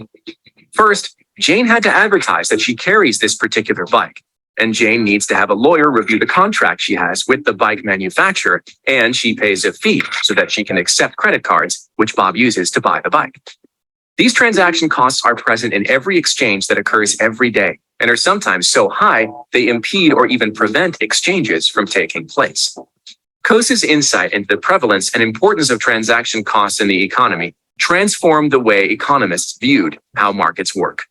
First, Jane had to advertise that she carries this particular bike, and Jane needs to have a lawyer review the contract she has with the bike manufacturer, and she pays a fee so that she can accept credit cards, which Bob uses to buy the bike. These transaction costs are present in every exchange that occurs every day and are sometimes so high they impede or even prevent exchanges from taking place. COAS's insight into the prevalence and importance of transaction costs in the economy transformed the way economists viewed how markets work.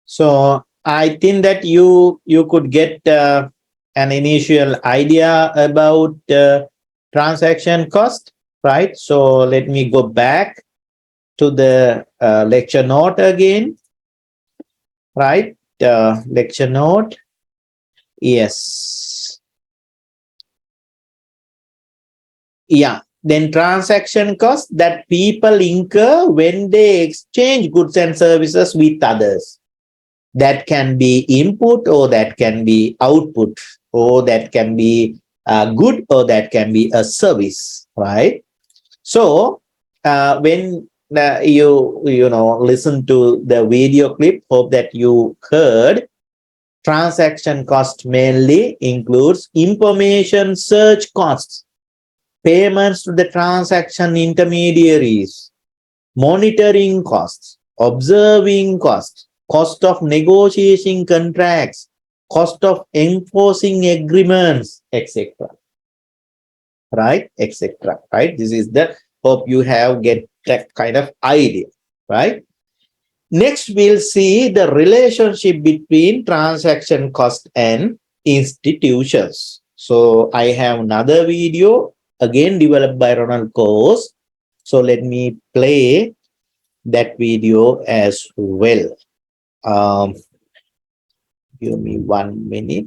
So I think that you could get an initial idea about transaction cost, right? So let me go back to the lecture note again, right? Lecture note. Yes. Yeah. Then transaction cost that people incur when they exchange goods and services with others. That can be input, or that can be output, or that can be a good, or that can be a service, right? So when you listen to the video clip, hope that you heard, transaction cost mainly includes information search costs, payments to the transaction intermediaries, monitoring costs, observing costs, cost of negotiating contracts, cost of enforcing agreements, etc. Right, etc. Right. This is the, hope you have get that kind of idea, right? Next, we'll see the relationship between transaction cost and institutions. So I have another video again developed by Ronald Coase. So let me play that video as well. Give me 1 minute.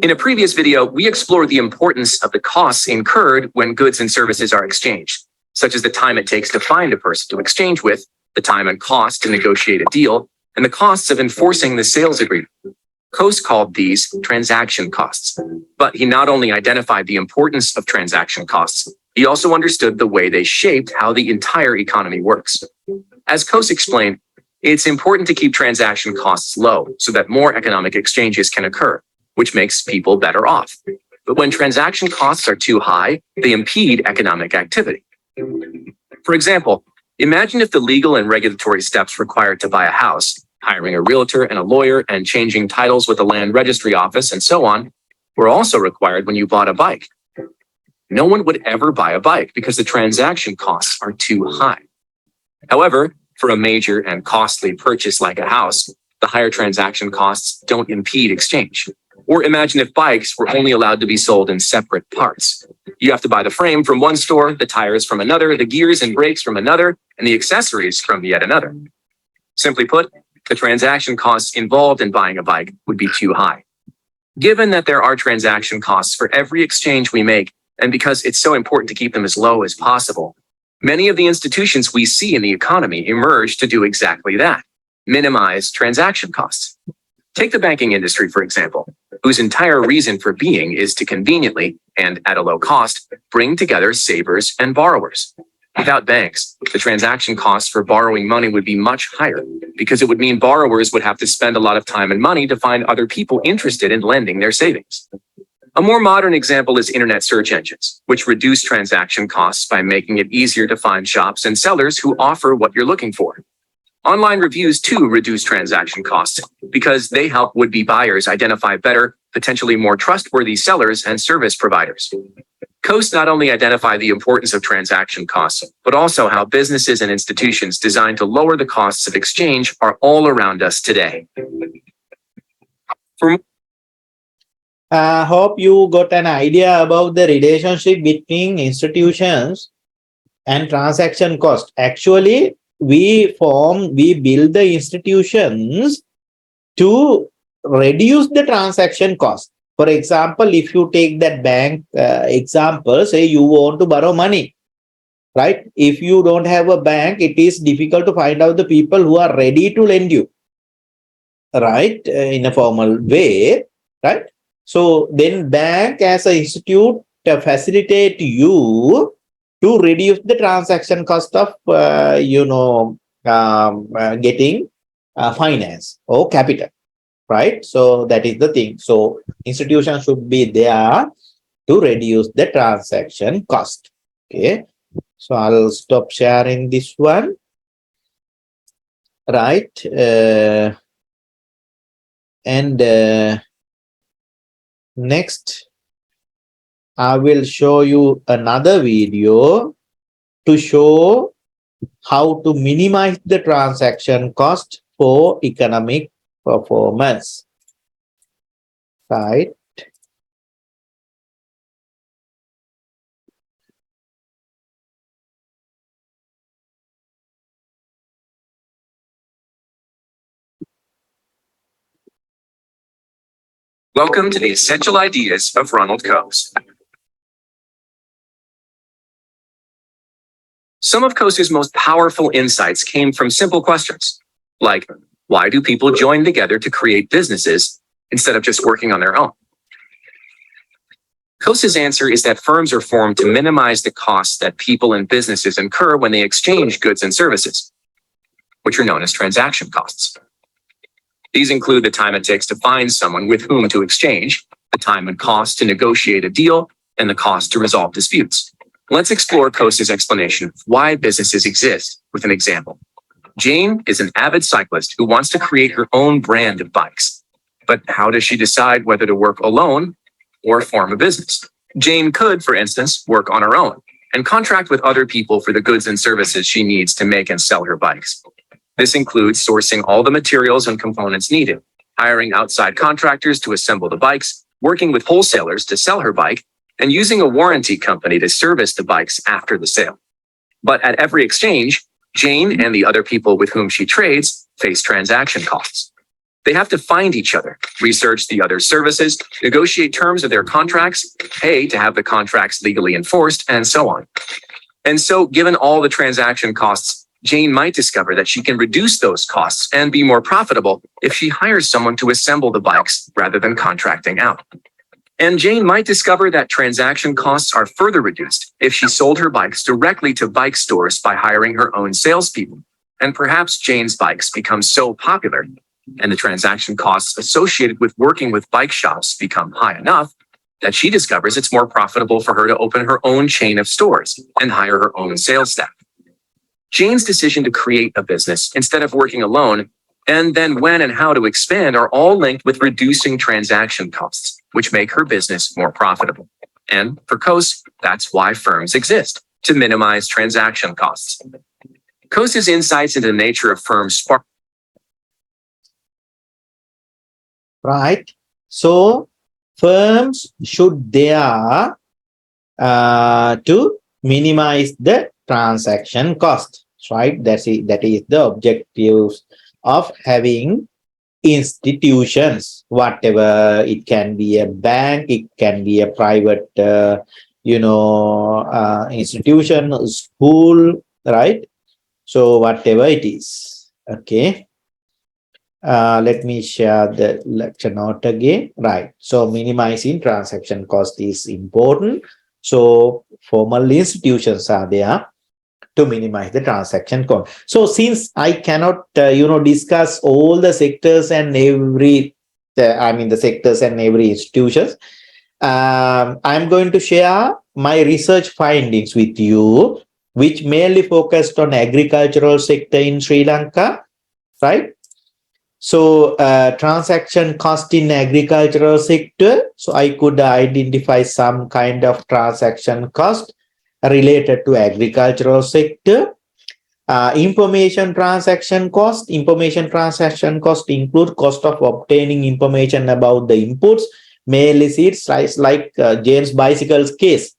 In a previous video, we explored the importance of the costs incurred when goods and services are exchanged, such as the time it takes to find a person to exchange with, the time and cost to negotiate a deal, and the costs of enforcing the sales agreement. Coase called these transaction costs. But he not only identified the importance of transaction costs, he also understood the way they shaped how the entire economy works. As Coase explained, it's important to keep transaction costs low so that more economic exchanges can occur, which makes people better off. But when transaction costs are too high, they impede economic activity. For example, imagine if the legal and regulatory steps required to buy a house, hiring a realtor and a lawyer and changing titles with the land registry office and so on, were also required when you bought a bike. No one would ever buy a bike because the transaction costs are too high. However, for a major and costly purchase like a house, the higher transaction costs don't impede exchange. Or imagine if bikes were only allowed to be sold in separate parts. You have to buy the frame from one store, the tires from another, the gears and brakes from another, and the accessories from yet another. Simply put, the transaction costs involved in buying a bike would be too high. Given that there are transaction costs for every exchange we make, and because it's so important to keep them as low as possible, many of the institutions we see in the economy emerge to do exactly that: minimize transaction costs. Take the banking industry, for example, whose entire reason for being is to conveniently, and at a low cost, bring together savers and borrowers. Without banks, the transaction costs for borrowing money would be much higher because it would mean borrowers would have to spend a lot of time and money to find other people interested in lending their savings. A more modern example is internet search engines, which reduce transaction costs by making it easier to find shops and sellers who offer what you're looking for. Online reviews too reduce transaction costs because they help would-be buyers identify better, potentially more trustworthy sellers and service providers. Coasts not only identify the importance of transaction costs, but also how businesses and institutions designed to lower the costs of exchange are all around us today. Hope you got an idea about the relationship between institutions and transaction cost. Actually, we build the institutions to reduce the transaction cost. For example, if you take that bank example, say you want to borrow money, right? If you don't have a bank, it is difficult to find out the people who are ready to lend you, right? In a formal way, right? So then bank as an institute facilitate you to reduce the transaction cost of, getting finance or capital, right? So that is the thing. So institution should be there to reduce the transaction cost. Okay. So I'll stop sharing this one. Right. Next, I will show you another video to show how to minimize the transaction cost for economic performance. Right. Welcome to the Essential Ideas of Ronald Coase. Some of Coase's most powerful insights came from simple questions, like, why do people join together to create businesses instead of just working on their own? Coase's answer is that firms are formed to minimize the costs that people and businesses incur when they exchange goods and services, which are known as transaction costs. These include the time it takes to find someone with whom to exchange, the time and cost to negotiate a deal, and the cost to resolve disputes. Let's explore Coase's explanation of why businesses exist with an example. Jane is an avid cyclist who wants to create her own brand of bikes. But how does she decide whether to work alone or form a business? Jane could, for instance, work on her own and contract with other people for the goods and services she needs to make and sell her bikes. This includes sourcing all the materials and components needed, hiring outside contractors to assemble the bikes, working with wholesalers to sell her bike, and using a warranty company to service the bikes after the sale. But at every exchange, Jane and the other people with whom she trades face transaction costs. They have to find each other, research the other's services, negotiate terms of their contracts, pay to have the contracts legally enforced, and so on. And so, given all the transaction costs, Jane might discover that she can reduce those costs and be more profitable if she hires someone to assemble the bikes rather than contracting out. And Jane might discover that transaction costs are further reduced if she sold her bikes directly to bike stores by hiring her own salespeople. And perhaps Jane's bikes become so popular and the transaction costs associated with working with bike shops become high enough that she discovers it's more profitable for her to open her own chain of stores and hire her own sales staff. Jane's decision to create a business instead of working alone, and then when and how to expand are all linked with reducing transaction costs, which make her business more profitable. And for Coase, that's why firms exist, to minimize transaction costs. Coase's insights into the nature of firms spark. Right. So firms should dare to minimize the transaction cost, right? That is the objectives of having institutions, whatever. It can be a bank, it can be a private institution, school, right? So whatever it is. Okay. Let me share the lecture note again. Right. So minimizing transaction cost is important. So formal institutions are there. to minimize the transaction cost. So since I cannot, discuss all the sectors and every, the sectors and every institutions, I'm going to share my research findings with you, which mainly focused on agricultural sector in Sri Lanka, right? So transaction cost in agricultural sector. So I could identify some kind of transaction cost related to agricultural sector. Information transaction cost. Information transaction cost include cost of obtaining information about the inputs, mainly seeds, like James Bicycle's case,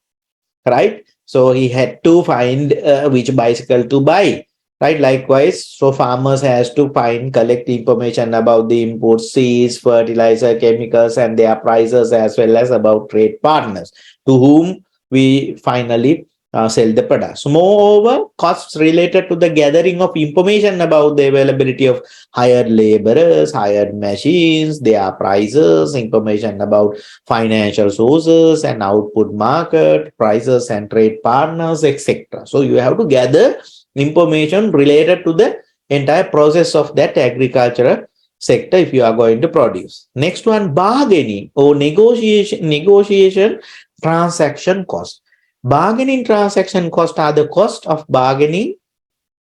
right? So he had to find which bicycle to buy, right? Likewise, so farmers has to collect information about the inputs, seeds, fertilizer, chemicals, and their prices, as well as about trade partners to whom we finally sell the products. Moreover, costs related to the gathering of information about the availability of hired laborers, hired machines, their prices, information about financial sources and output market, prices and trade partners, etc. So you have to gather information related to the entire process of that agricultural sector if you are going to produce. Next one, bargaining or negotiation transaction cost. Bargaining transaction cost are the cost of bargaining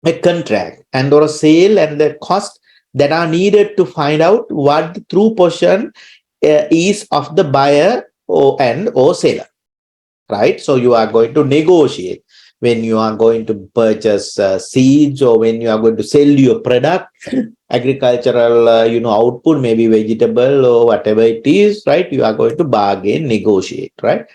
a contract and or a sale, and the cost that are needed to find out what the true portion is of the buyer or seller, right? So you are going to negotiate when you are going to purchase seeds, or when you are going to sell your product, agricultural output, maybe vegetable or whatever it is, right? You are going to bargain, negotiate, right?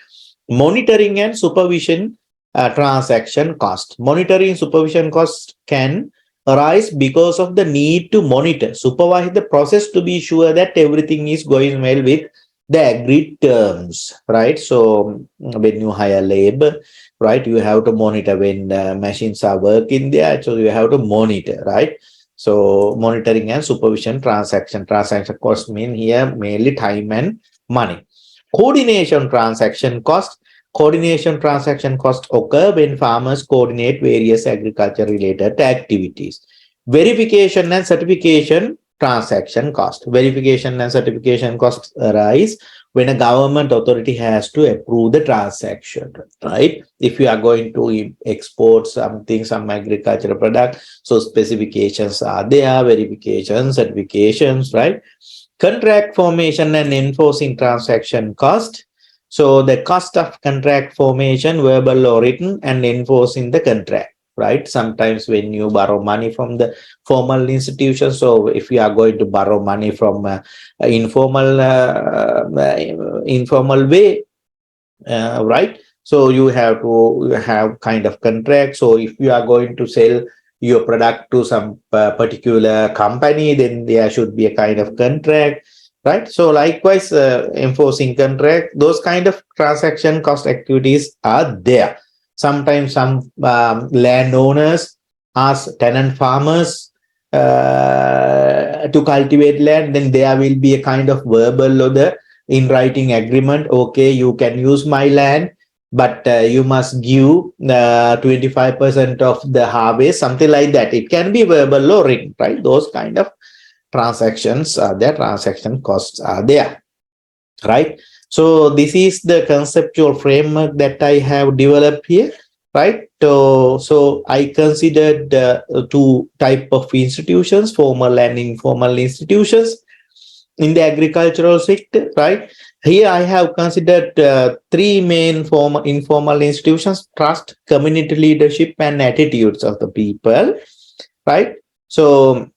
Monitoring and supervision transaction cost. Monitoring supervision cost can arise because of the need to monitor, supervise the process to be sure that everything is going well with the agreed terms, right? So when you hire labor, right, you have to monitor when machines are working there. So you have to monitor, right? So monitoring and supervision transaction cost mean here mainly time and money. Coordination transaction cost. Coordination transaction costs occur when farmers coordinate various agriculture related activities. Verification and certification transaction cost. Verification and certification costs arise when a government authority has to approve the transaction, right? If you are going to export something, some agricultural product, so specifications are there, verifications, certifications, right? Contract formation and enforcing transaction cost. So the cost of contract formation, verbal or written, and enforcing the contract, right? Sometimes when you borrow money from the formal institutions, so if you are going to borrow money from informal way, right? So you have to have kind of contract. So if you are going to sell your product to some particular company, then there should be a kind of contract, right? So likewise, enforcing contract, those kind of transaction cost activities are there. Sometimes some landowners ask tenant farmers to cultivate land, then there will be a kind of verbal or the in writing agreement. Okay, you can use my land, but you must give 25% of the harvest, something like that. It can be verbal or written, right? Those kind of transactions are there, transaction costs are there, right? So this is the conceptual framework that I have developed here, right? So I considered two type of institutions, formal and informal institutions in the agricultural sector, right? Here I have considered three main informal institutions: trust, community leadership, and attitudes of the people, right? So,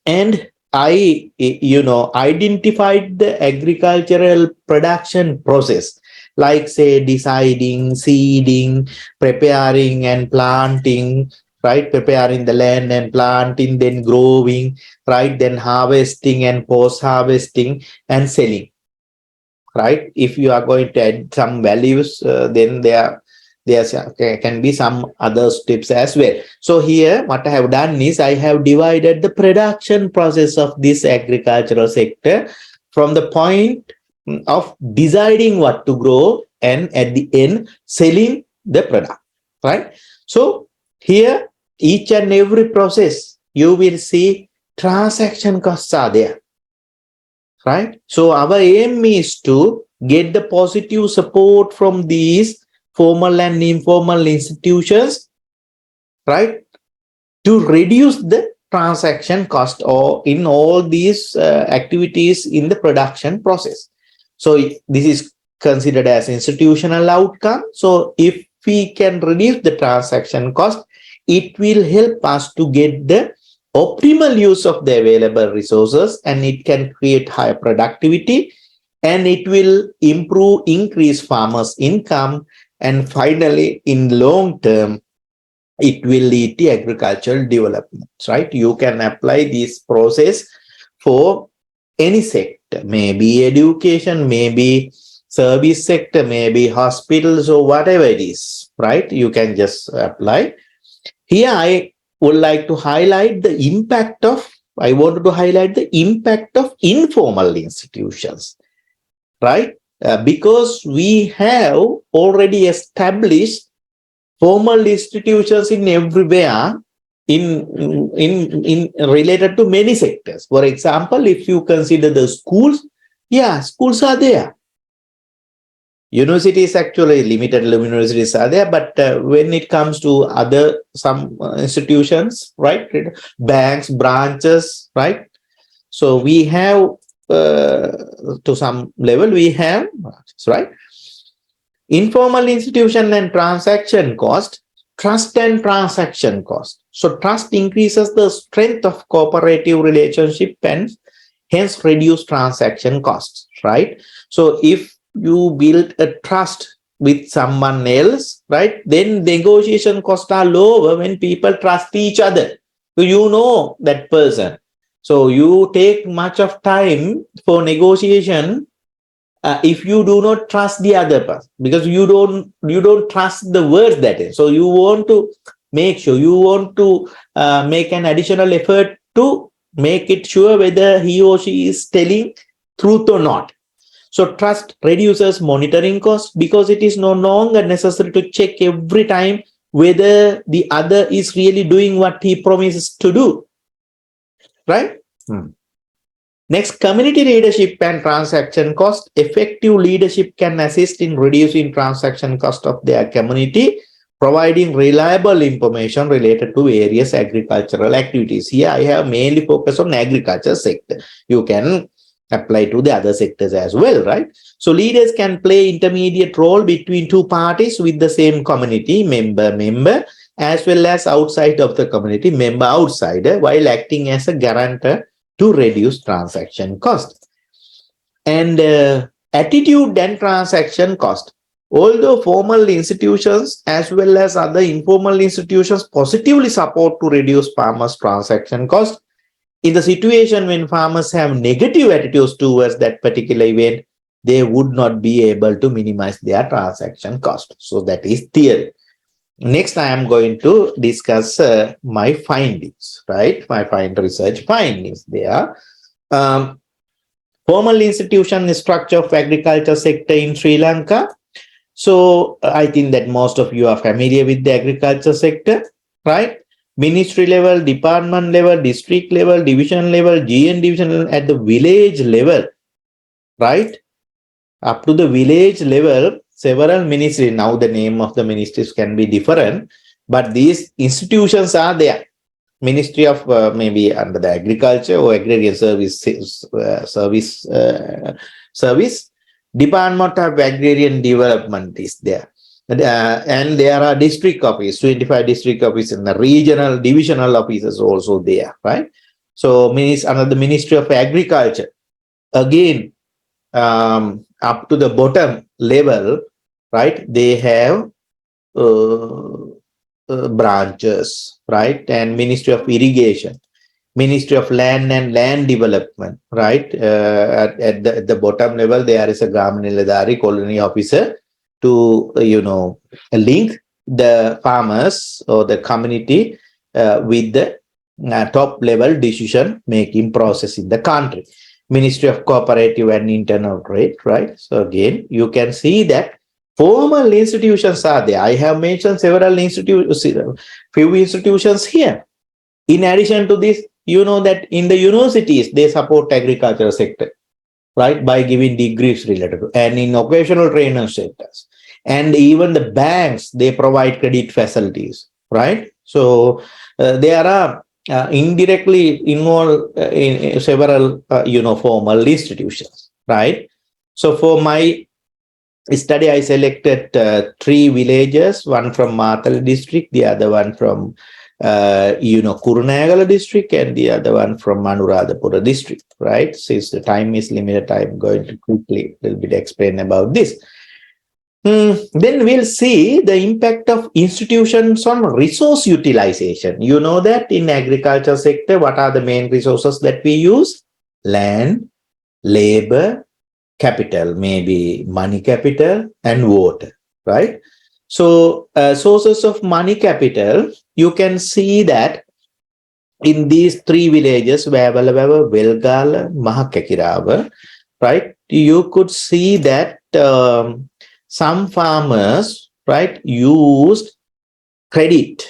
and I, identified the agricultural production process, like say deciding, seeding, preparing and planting, right? Preparing the land and planting, then growing, right? Then harvesting and post-harvesting and selling, right? If you are going to add some values, then there can be some other steps as well. So here what I have done is I have divided the production process of this agricultural sector from the point of deciding what to grow and at the end selling the product, right? So Here, each and every process, you will see transaction costs are there, right? So our aim is to get the positive support from these formal and informal institutions, right? To reduce the transaction cost or in all these activities in the production process. So this is considered as institutional outcome. So if we can reduce the transaction cost, it will help us to get the optimal use of the available resources, and it can create higher productivity, and it will increase farmers' income, and finally, in long term, it will lead to agricultural development, right? You can apply this process for any sector, maybe education, maybe service sector, maybe hospitals, or whatever it is, right? You can just apply. Here, I would like to highlight the impact of, I wanted to highlight the impact of informal institutions, right? Because we have already established formal institutions in everywhere in related to many sectors. For example, if you consider the schools, yeah, schools are there. Universities, actually limited universities are there, but when it comes to other some institutions, right, banks, branches, right, so we have to some level we have, right, informal institution and transaction cost, trust and transaction cost. So trust increases the strength of cooperative relationship and hence reduce transaction costs, right? So if you build a trust with someone else, right, then negotiation costs are lower when people trust each other. So you know that person. So you take much of time for negotiation if you do not trust the other person, because you don't trust the words that is. So you want to make sure, you want to make an additional effort to make it sure whether he or she is telling truth or not. So trust reduces monitoring costs because it is no longer necessary to check every time whether the other is really doing what he promises to do, right? Next, community leadership and transaction cost. Effective leadership can assist in reducing transaction cost of their community, providing reliable information related to various agricultural activities. Here, I have mainly focused on agriculture sector. You can apply to the other sectors as well, right? So leaders can play intermediate role between two parties with the same community, member, as well as outside of the community, member, outsider, while acting as a guarantor to reduce transaction cost. And attitude and transaction cost. Although formal institutions as well as other informal institutions positively support to reduce farmers' transaction cost, in the situation when farmers have negative attitudes towards that particular event, they would not be able to minimize their transaction cost. So that is theory. Next, I am going to discuss my findings, right? My research findings there. Formal institution structure of agriculture sector in Sri Lanka. So I think that most of you are familiar with the agriculture sector, right? Ministry level, department level, district level, division level, GN division level, at the village level, right? Up to the village level, several ministries, now the name of the ministries can be different, but these institutions are there. Ministry of maybe under the agriculture or agrarian service, Department of Agrarian Development is there. And there are district office, 25 district offices, and the regional divisional offices also there, right? So under the Ministry of Agriculture, again, up to the bottom level, right, they have branches, right, and Ministry of Irrigation, Ministry of Land and Land Development, right, at the bottom level there is a Gramiladari colony officer to link the farmers or the community with the top level decision making process in the country. Ministry of Cooperative and Internal Trade, right? So again, you can see that Formal institutions are there. I have mentioned several institutions, few institutions here. In addition to this, you know that in the universities, they support agricultural sector, right, by giving degrees related to, and in occasional training centers. And even the banks, they provide credit facilities, right? So there are indirectly involved in several, formal institutions, right? So for my study, I selected three villages, one from Matala district, the other one from, Kurunegala district, and the other one from Anuradhapura district, right? Since the time is limited, I'm going to quickly a little bit explain about this. Then we'll see the impact of institutions on resource utilization. You know that in agriculture sector, what are the main resources that we use? Land, labor, capital, maybe money capital and water, right? So sources of money capital, you can see that in these three villages, Vavalava, Velgala, Mahakakirava, right? You could see that some farmers, right, used credit,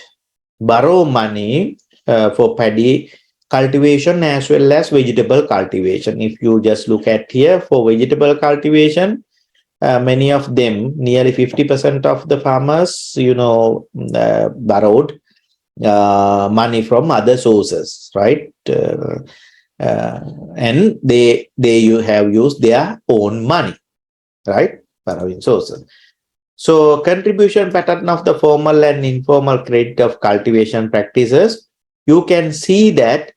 borrow money for paddy cultivation as well as vegetable cultivation. If you just look at here for vegetable cultivation, many of them, nearly 50% of the farmers, borrowed money from other sources, right? And they have used their own money, right? Borrowing sources. So contribution pattern of the formal and informal credit of cultivation practices, you can see that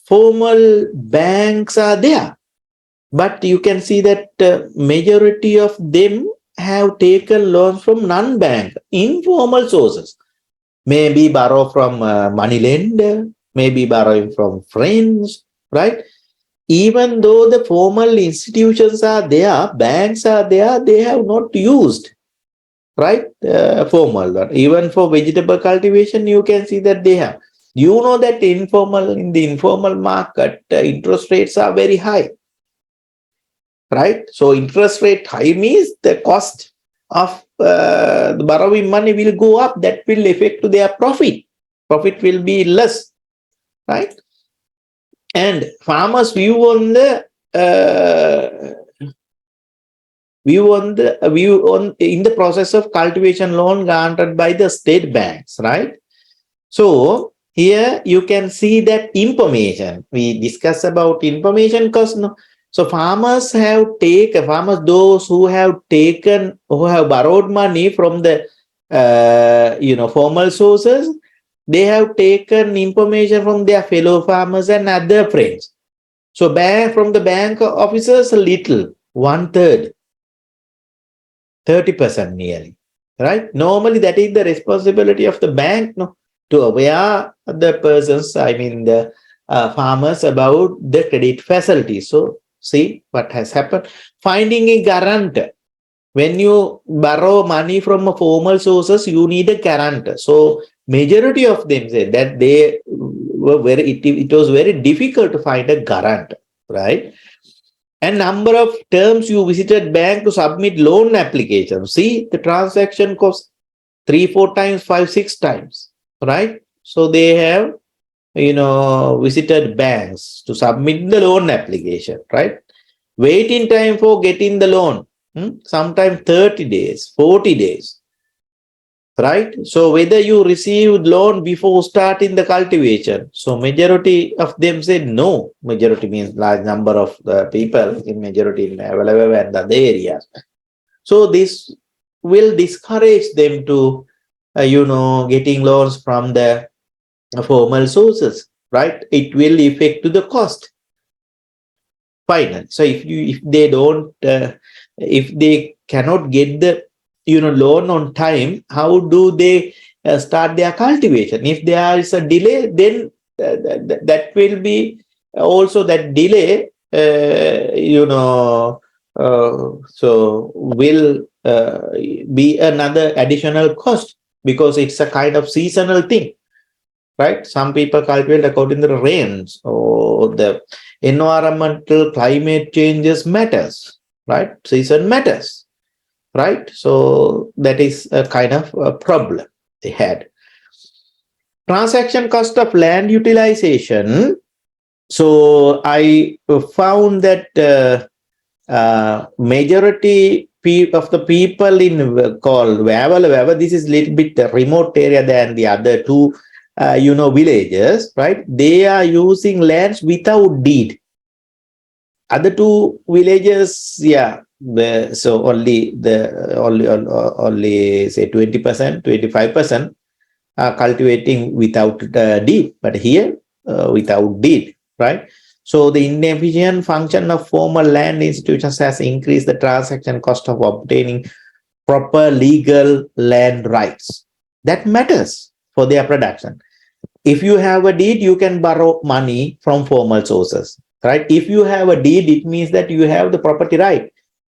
formal banks are there, but you can see that majority of them have taken loans from non-bank, informal sources. Maybe borrow from money lender, maybe borrowing from friends, right? Even though the formal institutions are there, banks are there, they have not used, right? Formal. Even for vegetable cultivation, you can see that they have. You know that in the informal market, interest rates are very high, right? So interest rate high means the cost of the borrowing money will go up. That will affect to their profit. Profit will be less, right? And farmers view on the in the process of cultivation loan granted by the state banks, right? So here you can see that information we discuss about information cost. No? So farmers, those who have borrowed money from the formal sources, they have taken information from their fellow farmers and other friends. So from the bank officers, a little, 1/3, 30% nearly, right? Normally that is the responsibility of the bank, no, to aware the persons, the farmers about the credit facility. So see what has happened. Finding a guarantor. When you borrow money from a formal sources, you need a guarantor. So majority of them said that they were it was very difficult to find a guarantor, right? And number of terms you visited bank to submit loan application. See the transaction cost 3-4 times, 5-6 times, right? So they have visited banks to submit the loan application, right? Waiting time for getting the loan, sometimes 30 days, 40 days, right? So whether you received loan before starting the cultivation, so majority of them said no. Majority means large number of people, in majority in Avalava and other areas. So this will discourage them to, getting loans from the formal sources, right? It will affect to the cost. Final. So if they cannot get the loan on time, how do they start their cultivation? If there is a delay, then that will be also that delay. So will be another additional cost, because it's a kind of seasonal thing, right? Some people cultivate according to the rains, or the environmental climate changes matters, right? Season matters. right? So that is a kind of a problem they had. Transaction cost of land utilization. So I found that majority of the people in called Vavala, this is a little bit remote area than the other two, villages, right? They are using lands without deed. Other two villages, yeah. So only say 20%, 25% are cultivating without deed, but here without deed, right? So the inefficient function of formal land institutions has increased the transaction cost of obtaining proper legal land rights. That matters for their production. If you have a deed, you can borrow money from formal sources, right? If you have a deed, it means that you have the property right.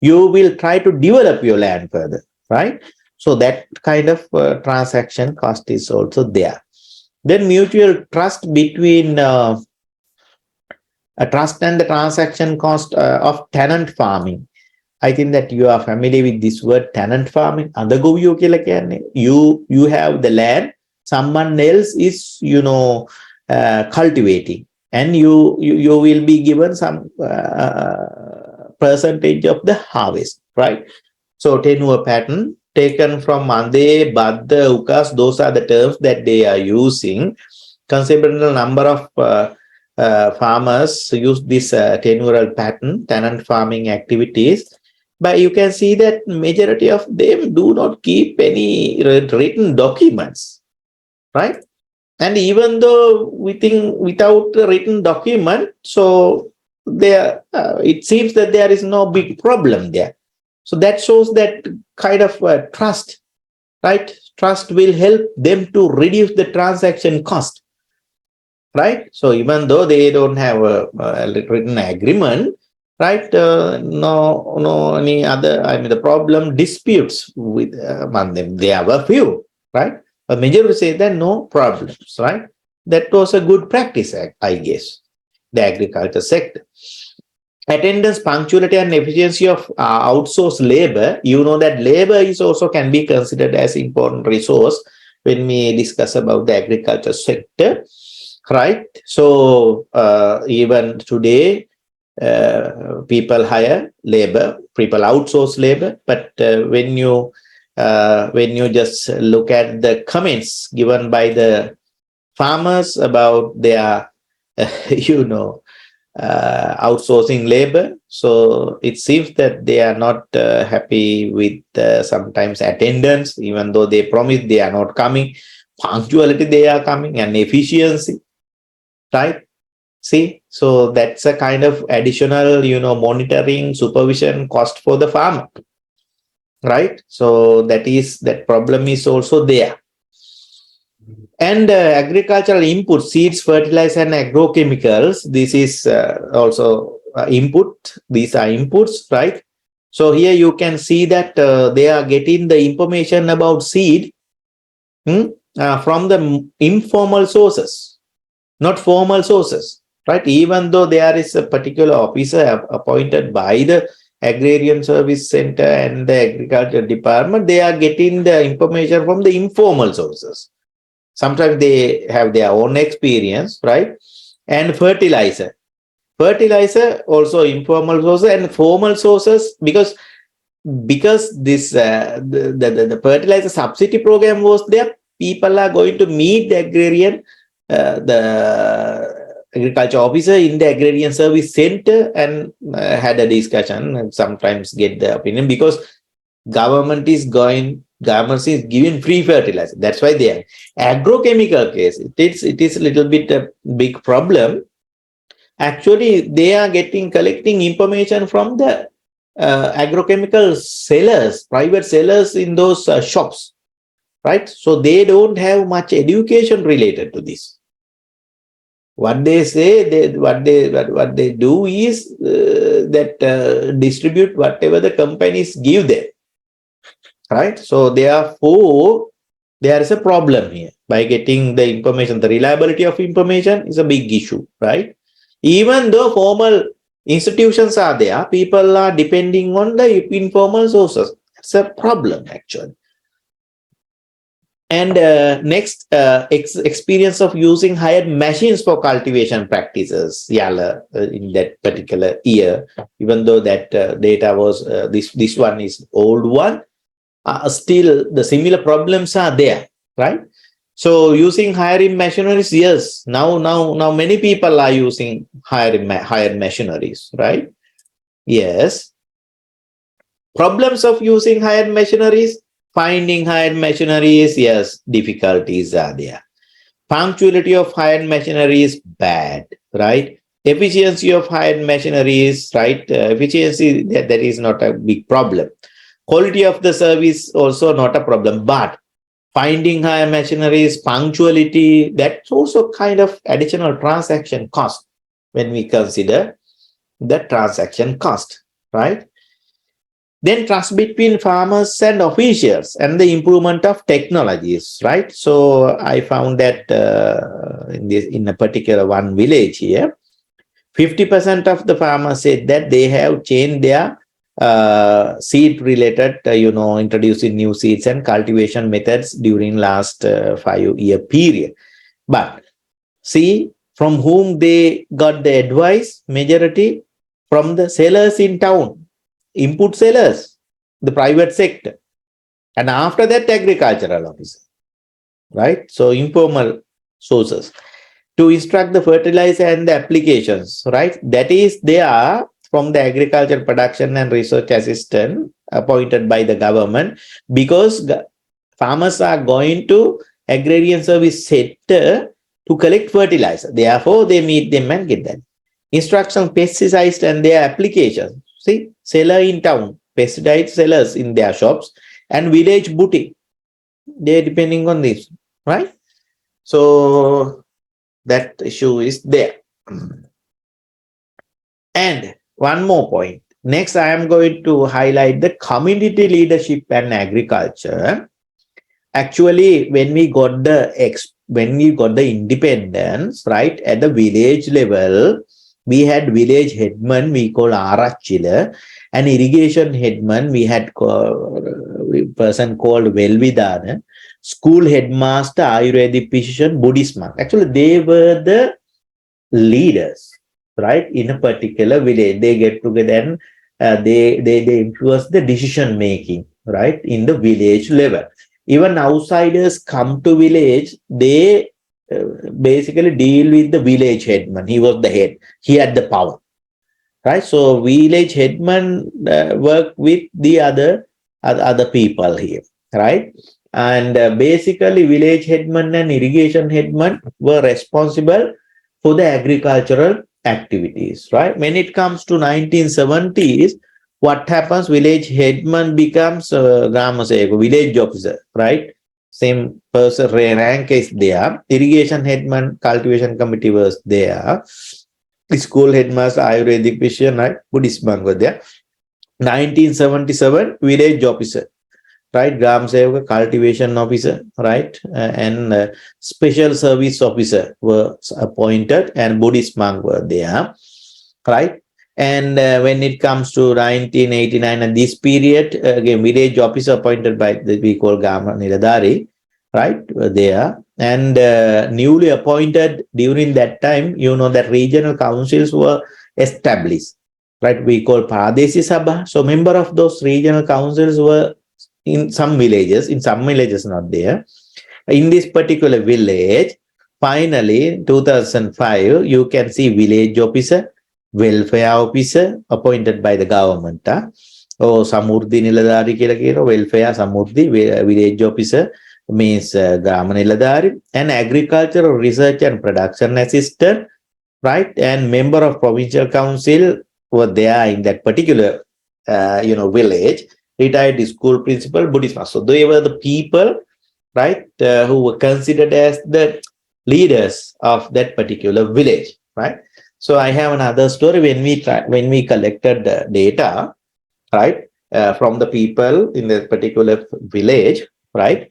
You will try to develop your land further, right? So that kind of transaction cost is also there. Then mutual trust between a trust and the transaction cost of tenant farming. I think that you are familiar with this word tenant farming. You have the land, someone else is cultivating, and you will be given some percentage of the harvest, right? So tenure pattern taken from Mande, Badda, Ukas, those are the terms that they are using. Considerable number of farmers use this tenural pattern, tenant farming activities. But you can see that majority of them do not keep any written documents, right? And even though we think without a written document, so there it seems that there is no big problem there. So that shows that kind of trust, right? Trust will help them to reduce the transaction cost, right? So even though they don't have a written agreement, right? No, any other. I mean, the problem disputes with among them. There are a few, right? But majority say that no problems, right? That was a good practice, I guess. The agriculture sector. Attendance, punctuality, and efficiency of outsourced labor. You know that labor is also can be considered as important resource when we discuss about the agriculture sector, right? So even today, people hire labor, people outsource labor, but when you just look at the comments given by the farmers about their, you know, outsourcing labor. So it seems that they are not happy with sometimes attendance, even though they promise they are not coming. Punctuality, they are coming, and efficiency, right? See, so that's a kind of additional, monitoring, supervision cost for the farmer, right? So that problem is also there. And agricultural input, seeds, fertilizer, and agrochemicals. This is also input. These are inputs, right? So here you can see that they are getting the information about seed from the informal sources, not formal sources, right? Even though there is a particular officer appointed by the Agrarian Service Center and the Agriculture Department, they are getting the information from the informal sources. Sometimes they have their own experience, right? And fertilizer also informal sources and formal sources, because this the fertilizer subsidy program was there. People are going to meet the agrarian, the agriculture officer in the Agrarian Service Center, and had a discussion and sometimes get the opinion, because government is giving free fertilizer. That's why they are. Agrochemical case, it is a little bit a big problem. Actually, they are collecting information from the agrochemical sellers, private sellers in those shops, right? So they don't have much education related to this. What they say, what they do is that distribute whatever the companies give them, right? So therefore, there is a problem here by getting the information. The reliability of information is a big issue, right? Even though formal institutions are there, people are depending on the informal sources. It's a problem actually. And next, experience of using hired machines for cultivation practices, Yala, in that particular year, even though that data was, this one is old one, still the similar problems are there, right? So using hiring machineries, yes, now many people are using hired machineries, right? Yes. Problems of using hired machineries, finding hired machineries, yes, difficulties are there. Punctuality of hired machinery is bad, right? Efficiency of hired machinery is, right? Efficiency, that is not a big problem. Quality of the service also not a problem, but finding hired machineries, punctuality, that's also kind of additional transaction cost when we consider the transaction cost, right? Then trust between farmers and officials and the improvement of technologies, right? So I found that in a particular one village here, 50% of the farmers said that they have changed their seed related, introducing new seeds and cultivation methods during last 5-year period. But see, from whom they got the advice, majority from the sellers in town, input sellers, the private sector, and after that agricultural officer, right? So informal sources to instruct the fertilizer and the applications, right? That is, they are from the agriculture production and research assistant appointed by the government, because farmers are going to agrarian service center to collect fertilizer. Therefore, they meet them and get that. Instruction pesticides and their applications. See, seller in town, pesticide sellers in their shops, and village boutique. They're depending on this, right? So that issue is there. And one more point. Next, I am going to highlight the community leadership and agriculture. Actually, when we got the independence, right, at the village level, we had village headman, we call Arachila, and irrigation headman, we had a person called Velvidana, school headmaster, Ayurvedic physician, Buddhist monk. Actually, they were the leaders, right, in a particular village. They get together and they influence the decision making, right, in the village level. Even outsiders come to village, they basically deal with the village headman. He was the head. He had the power, right? So village headman work with the other people here, right? And basically village headman and irrigation headman were responsible for the agricultural activities, right? When it comes to 1970s, what happens? Village headman becomes village officer, right? Same person rank is there. Irrigation headman, cultivation committee was there. School headmaster, Ayurvedic physician, right? Buddhist monk was there. 1977, village officer, right? Gram Sevaka, cultivation officer, right? And special service officer were appointed, and Buddhist monk were there, right? And when it comes to 1989 and this period, again, village officer appointed by the we call Gama Niladari, right? Were there. And newly appointed during that time, that regional councils were established, right? We call Pradesi Sabha. So member of those regional councils were in some villages not there. In this particular village, finally, 2005, you can see village officer, welfare officer appointed by the government. Oh, Samurdhi Niladari kila welfare Samurdhi, village officer means Grama Niladari, and agricultural research and production assistant, right? And member of provincial council were there in that particular, village. Retired school principal, Buddhist master. So they were the people, right, who were considered as the leaders of that particular village, right? So I have another story. When we collected the data, right, from the people in that particular village, right?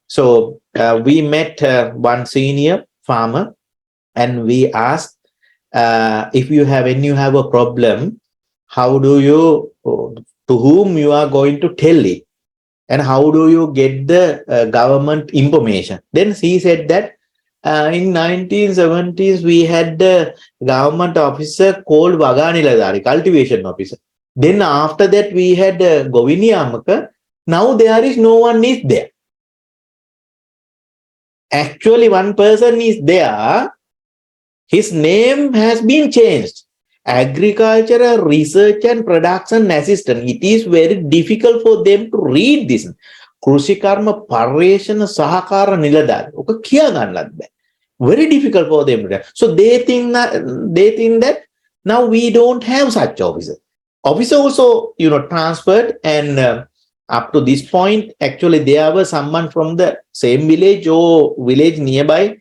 So we met one senior farmer, and we asked, if you have a problem, how do you to whom you are going to tell it, and how do you get the government information? Then he said that in 1970s we had the government officer called Vaganiladari, cultivation officer. Then after that we had Govini Amaka. Now there is no one is there. Actually, one person is there. His name has been changed. Agricultural Research and Production Assistant. It is very difficult for them to read this. Krushikarma Parveshana Sahakara Niladar. Very difficult for them. So they think that now we don't have such officer. Officer also, transferred, and up to this point, actually there was someone from the same village or village nearby,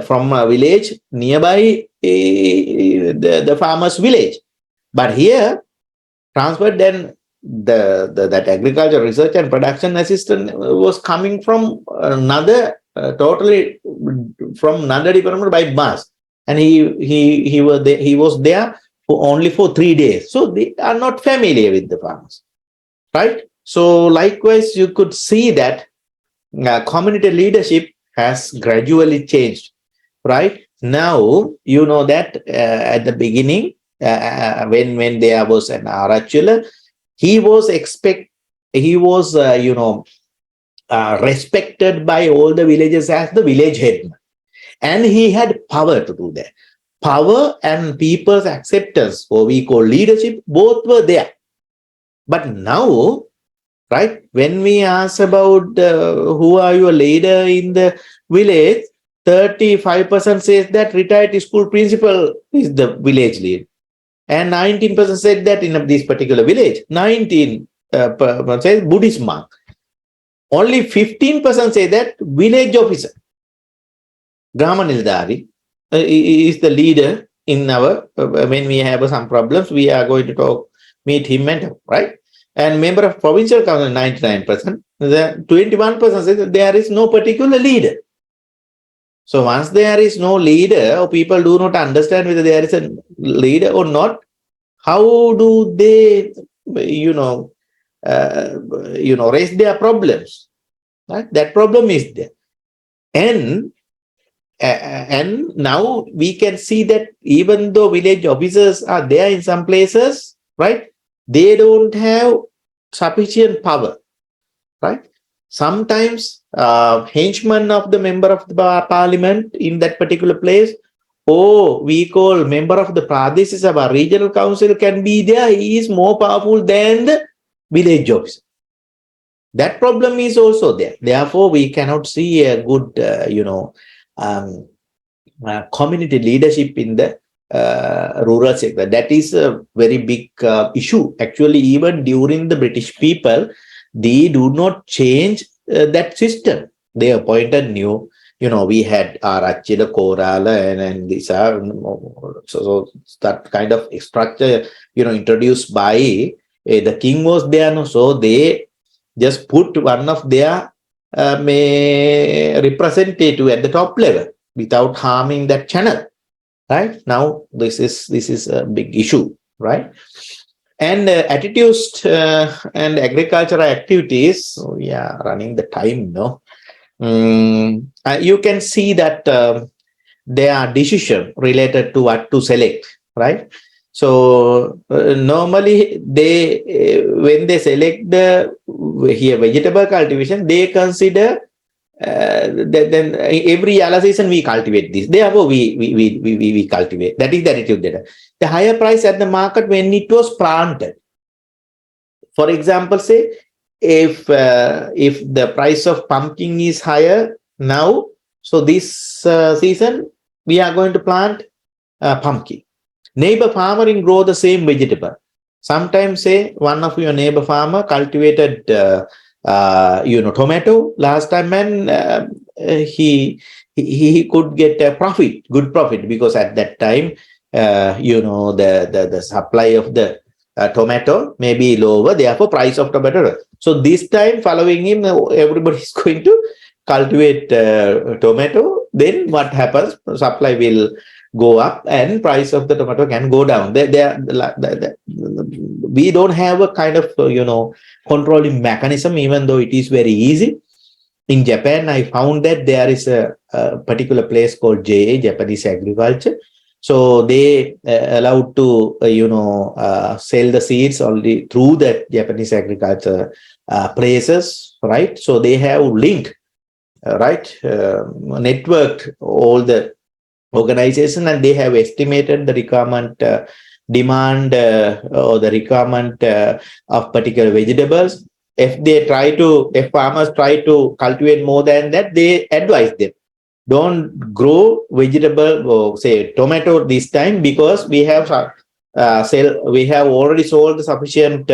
from a village nearby the farmer's village. But here, transferred, then that agriculture research and production assistant was coming from another, totally from another department by bus. And he was there only for 3 days. So they are not familiar with the farmers, right? So likewise, you could see that community leadership has gradually changed, right? Now, you know that at the beginning, when there was an Arachula, he was respected by all the villagers as the village headman. And he had power to do that. Power and people's acceptance, or we call leadership, both were there. But now, right, when we ask about who are your leader in the village, 35% says that retired school principal is the village leader. And 19% said that in this particular village. 19% says Buddhist monk. Only 15% say that village officer, Grama Nildari, is the leader in our, when we have some problems, we are going to meet him and talk, right? And member of provincial council, 99%. The 21% says that there is no particular leader. So once there is no leader, or people do not understand whether there is a leader or not, how do they, raise their problems? Right? That problem is there. And now we can see that even though village officers are there in some places, right, they don't have sufficient power, right? Sometimes henchman of the member of the parliament in that particular place, or we call member of the Pradesh Sabha, regional council can be there. He is more powerful than the village officer. That problem is also there. Therefore, we cannot see a good, community leadership in the rural sector. That is a very big issue. Actually, even during the British people, they do not change that system. They appointed new, we had Arachila, Korala, and these are, so that kind of structure, introduced by the king was there. No? So they just put one of their representative at the top level without harming that channel. Right now, this is a big issue, right? And attitudes and agricultural activities. So yeah, running the time, you can see that there are decisions related to what to select, right? So normally they when they select the vegetable cultivation, they consider then every other season we cultivate this. Therefore, we cultivate. That is the attitude there. The higher price at the market when it was planted. For example, say if the price of pumpkin is higher now, so this season we are going to plant pumpkin. Neighbor farmer in grow the same vegetable. Sometimes say one of your neighbor farmer cultivated tomato last time, and he could get a good profit, because at that time the supply of the tomato may be lower, therefore price of tomato. So this time following him, everybody is going to cultivate tomato. Then what happens? Supply will go up and price of the tomato can go down. We don't have a kind of, controlling mechanism, even though it is very easy. In Japan, I found that there is a particular place called JA, Japanese agriculture. So they allowed to, sell the seeds only through the Japanese agriculture places, right? So they have linked, networked all the organization, and they have estimated the requirement, demand, or the requirement of particular vegetables. If farmers try to cultivate more than that, they advise them, don't grow vegetable or say tomato this time, because we have already sold sufficient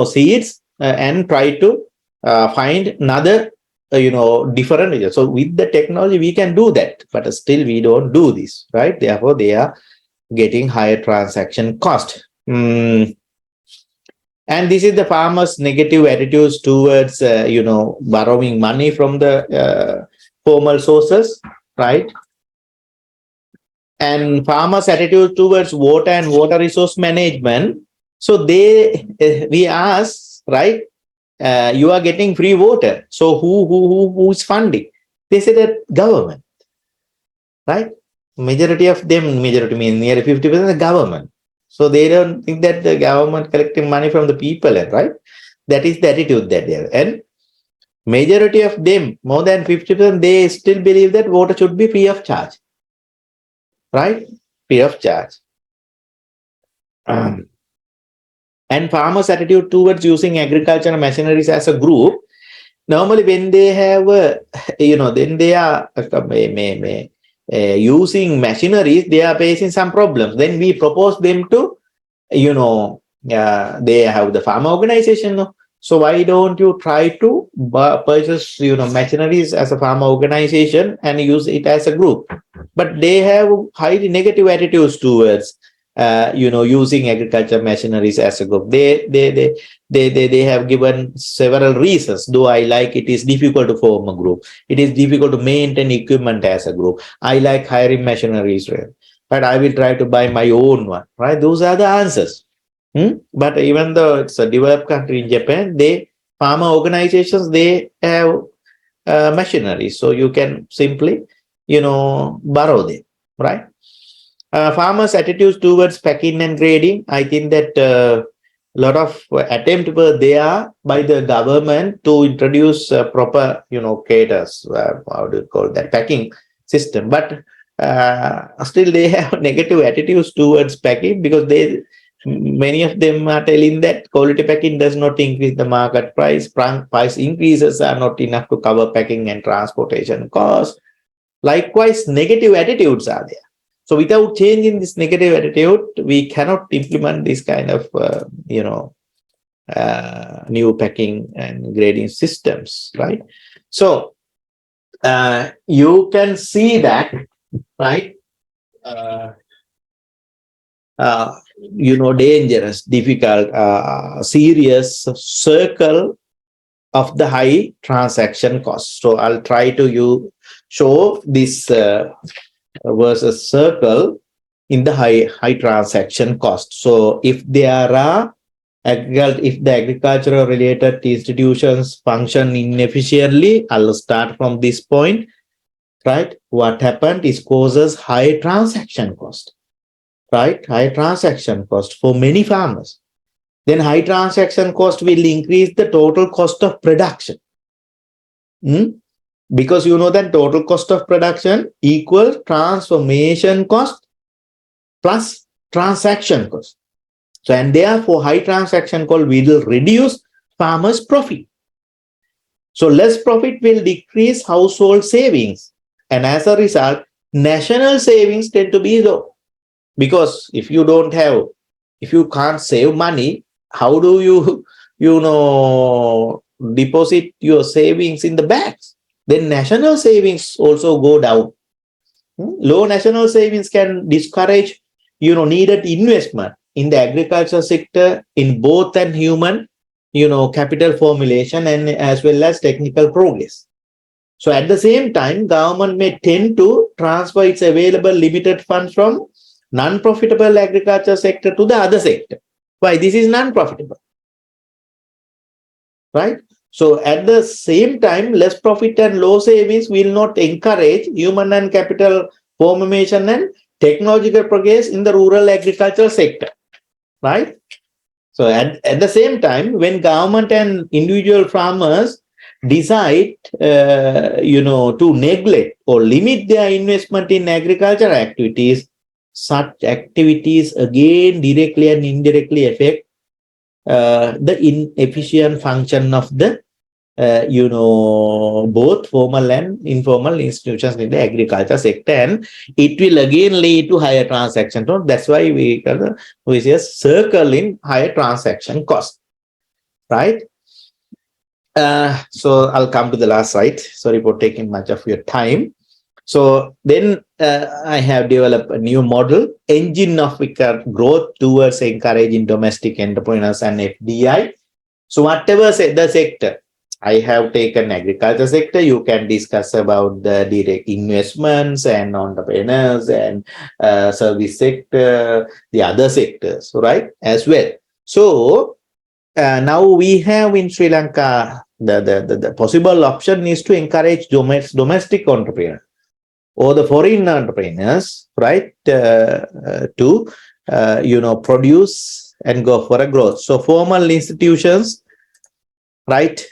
seeds, and try to find another different. So with the technology we can do that, but still we don't do this, right? Therefore they are getting higher transaction cost. And this is the farmers' negative attitudes towards borrowing money from the formal sources, right? And farmers' attitude towards water and water resource management. So we ask, right? You are getting free water. So who's funding? They say that government, right? Majority means nearly 50% the government. So they don't think that the government collecting money from the people, right? That is the attitude that they have. And majority of them, more than 50%, they still believe that water should be free of charge, right? Free of charge. And farmers' attitude towards using agricultural machineries as a group, normally when they have, then they are using machineries, they are facing some problems. Then we propose them to, they have the farmer organization. No? So why don't you try to purchase, machineries as a farmer organization and use it as a group? But they have highly negative attitudes towards, using agriculture machineries as a group. They have given several reasons. Though I like, it is difficult to form a group. It is difficult to maintain equipment as a group. I like hiring machineries, right? But I will try to buy my own one, right? Those are the answers. But even though it's a developed country in Japan, farmer organizations, they have machinery. So you can simply, borrow them, right? Farmers' attitudes towards packing and grading, I think that a lot of attempt were there by the government to introduce proper, cadres, how do you call that, packing system. But still they have negative attitudes towards packing, because many of them are telling that quality packing does not increase the market price. Price increases are not enough to cover packing and transportation costs. Likewise, negative attitudes are there. So without changing this negative attitude, we cannot implement this kind of, new packing and grading systems, right? So you can see that, right? Dangerous, difficult, serious circle of the high transaction cost. So I'll try to show this versus circle in the high transaction cost. So if there are if the agricultural related institutions function inefficiently, I'll start from this point, right? What happened is causes high transaction cost, right? High transaction cost for many farmers. Then high transaction cost will increase the total cost of production. Because that total cost of production equals transformation cost plus transaction cost. So, and therefore high transaction cost will reduce farmers' profit. So less profit will decrease household savings. And as a result, national savings tend to be low. Because if you can't save money, how do you, deposit your savings in the banks? Then national savings also go down. Low national savings can discourage, needed investment in the agriculture sector in both and human, capital formulation and as well as technical progress. So at the same time, government may tend to transfer its available limited funds from non-profitable agriculture sector to the other sector. Why? This is non-profitable, right? So at the same time, less profit and low savings will not encourage human and capital formation and technological progress in the rural agricultural sector, right? So at the same time, when government and individual farmers decide, to neglect or limit their investment in agricultural activities, such activities again directly and indirectly affect the inefficient function of the both formal and informal institutions in the agriculture sector, and it will again lead to higher transaction cost. That's why we see a circle in higher transaction cost, right? So I'll come to the last slide. Sorry for taking much of your time. So then I have developed a new model, engine of growth towards encouraging domestic entrepreneurs and FDI. So whatever the sector, I have taken agriculture sector, you can discuss about the direct investments and entrepreneurs and service sector, the other sectors, right, as well. So now we have in Sri Lanka, the possible option is to encourage domestic entrepreneurs or the foreign entrepreneurs, right, to, produce and go for a growth. So formal institutions, right,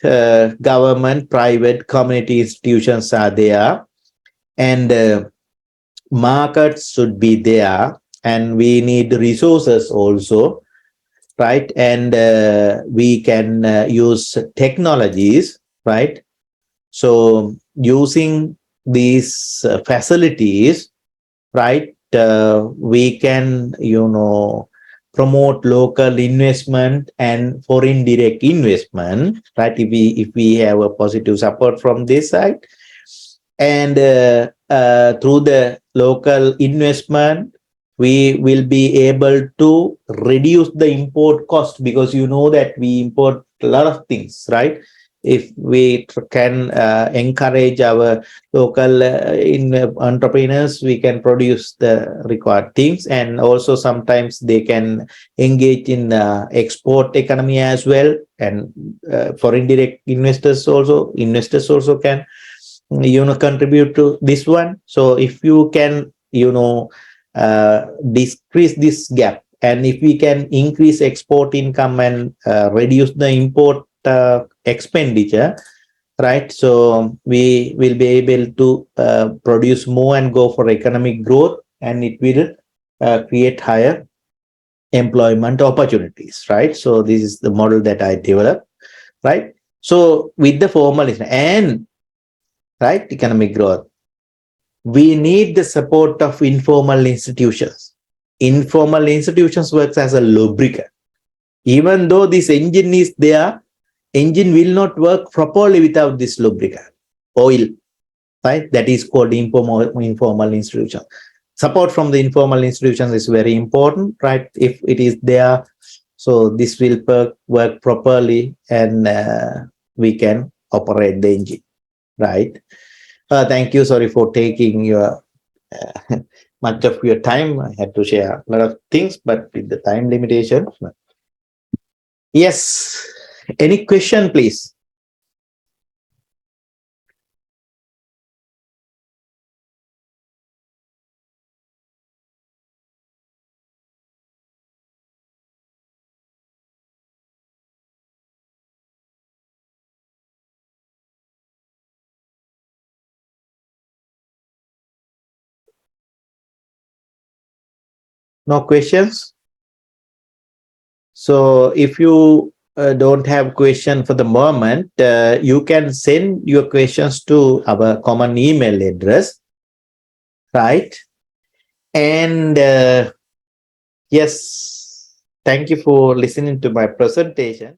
government, private, community institutions are there, and markets should be there, and we need resources also, right? And we can use technologies, right? So using these facilities, right, we can, promote local investment and foreign direct investment, right? If we have a positive support from this side, and through the local investment, we will be able to reduce the import cost, because that we import a lot of things, right? If we can encourage our local entrepreneurs, we can produce the required things, and also sometimes they can engage in export economy as well, and foreign direct investors also can contribute to this one. So if you can decrease this gap, and if we can increase export income and reduce the import expenditure, right, so we will be able to produce more and go for economic growth, and it will create higher employment opportunities, right? So this is the model that I developed, right? So with the formalism and right economic growth, we need the support of informal institutions. Informal institutions works as a lubricant. Even though this engine is there, engine will not work properly without this lubricant, oil, right? That is called informal institution. Support from the informal institutions is very important, right? If it is there, so this will work properly, and we can operate the engine, right? Thank you. Sorry for taking your much of your time. I had to share a lot of things, but with the time limitation. Yes. Any question, please? No questions? So if you don't have question for the moment, you can send your questions to our common email address, right? And yes, thank you for listening to my presentation.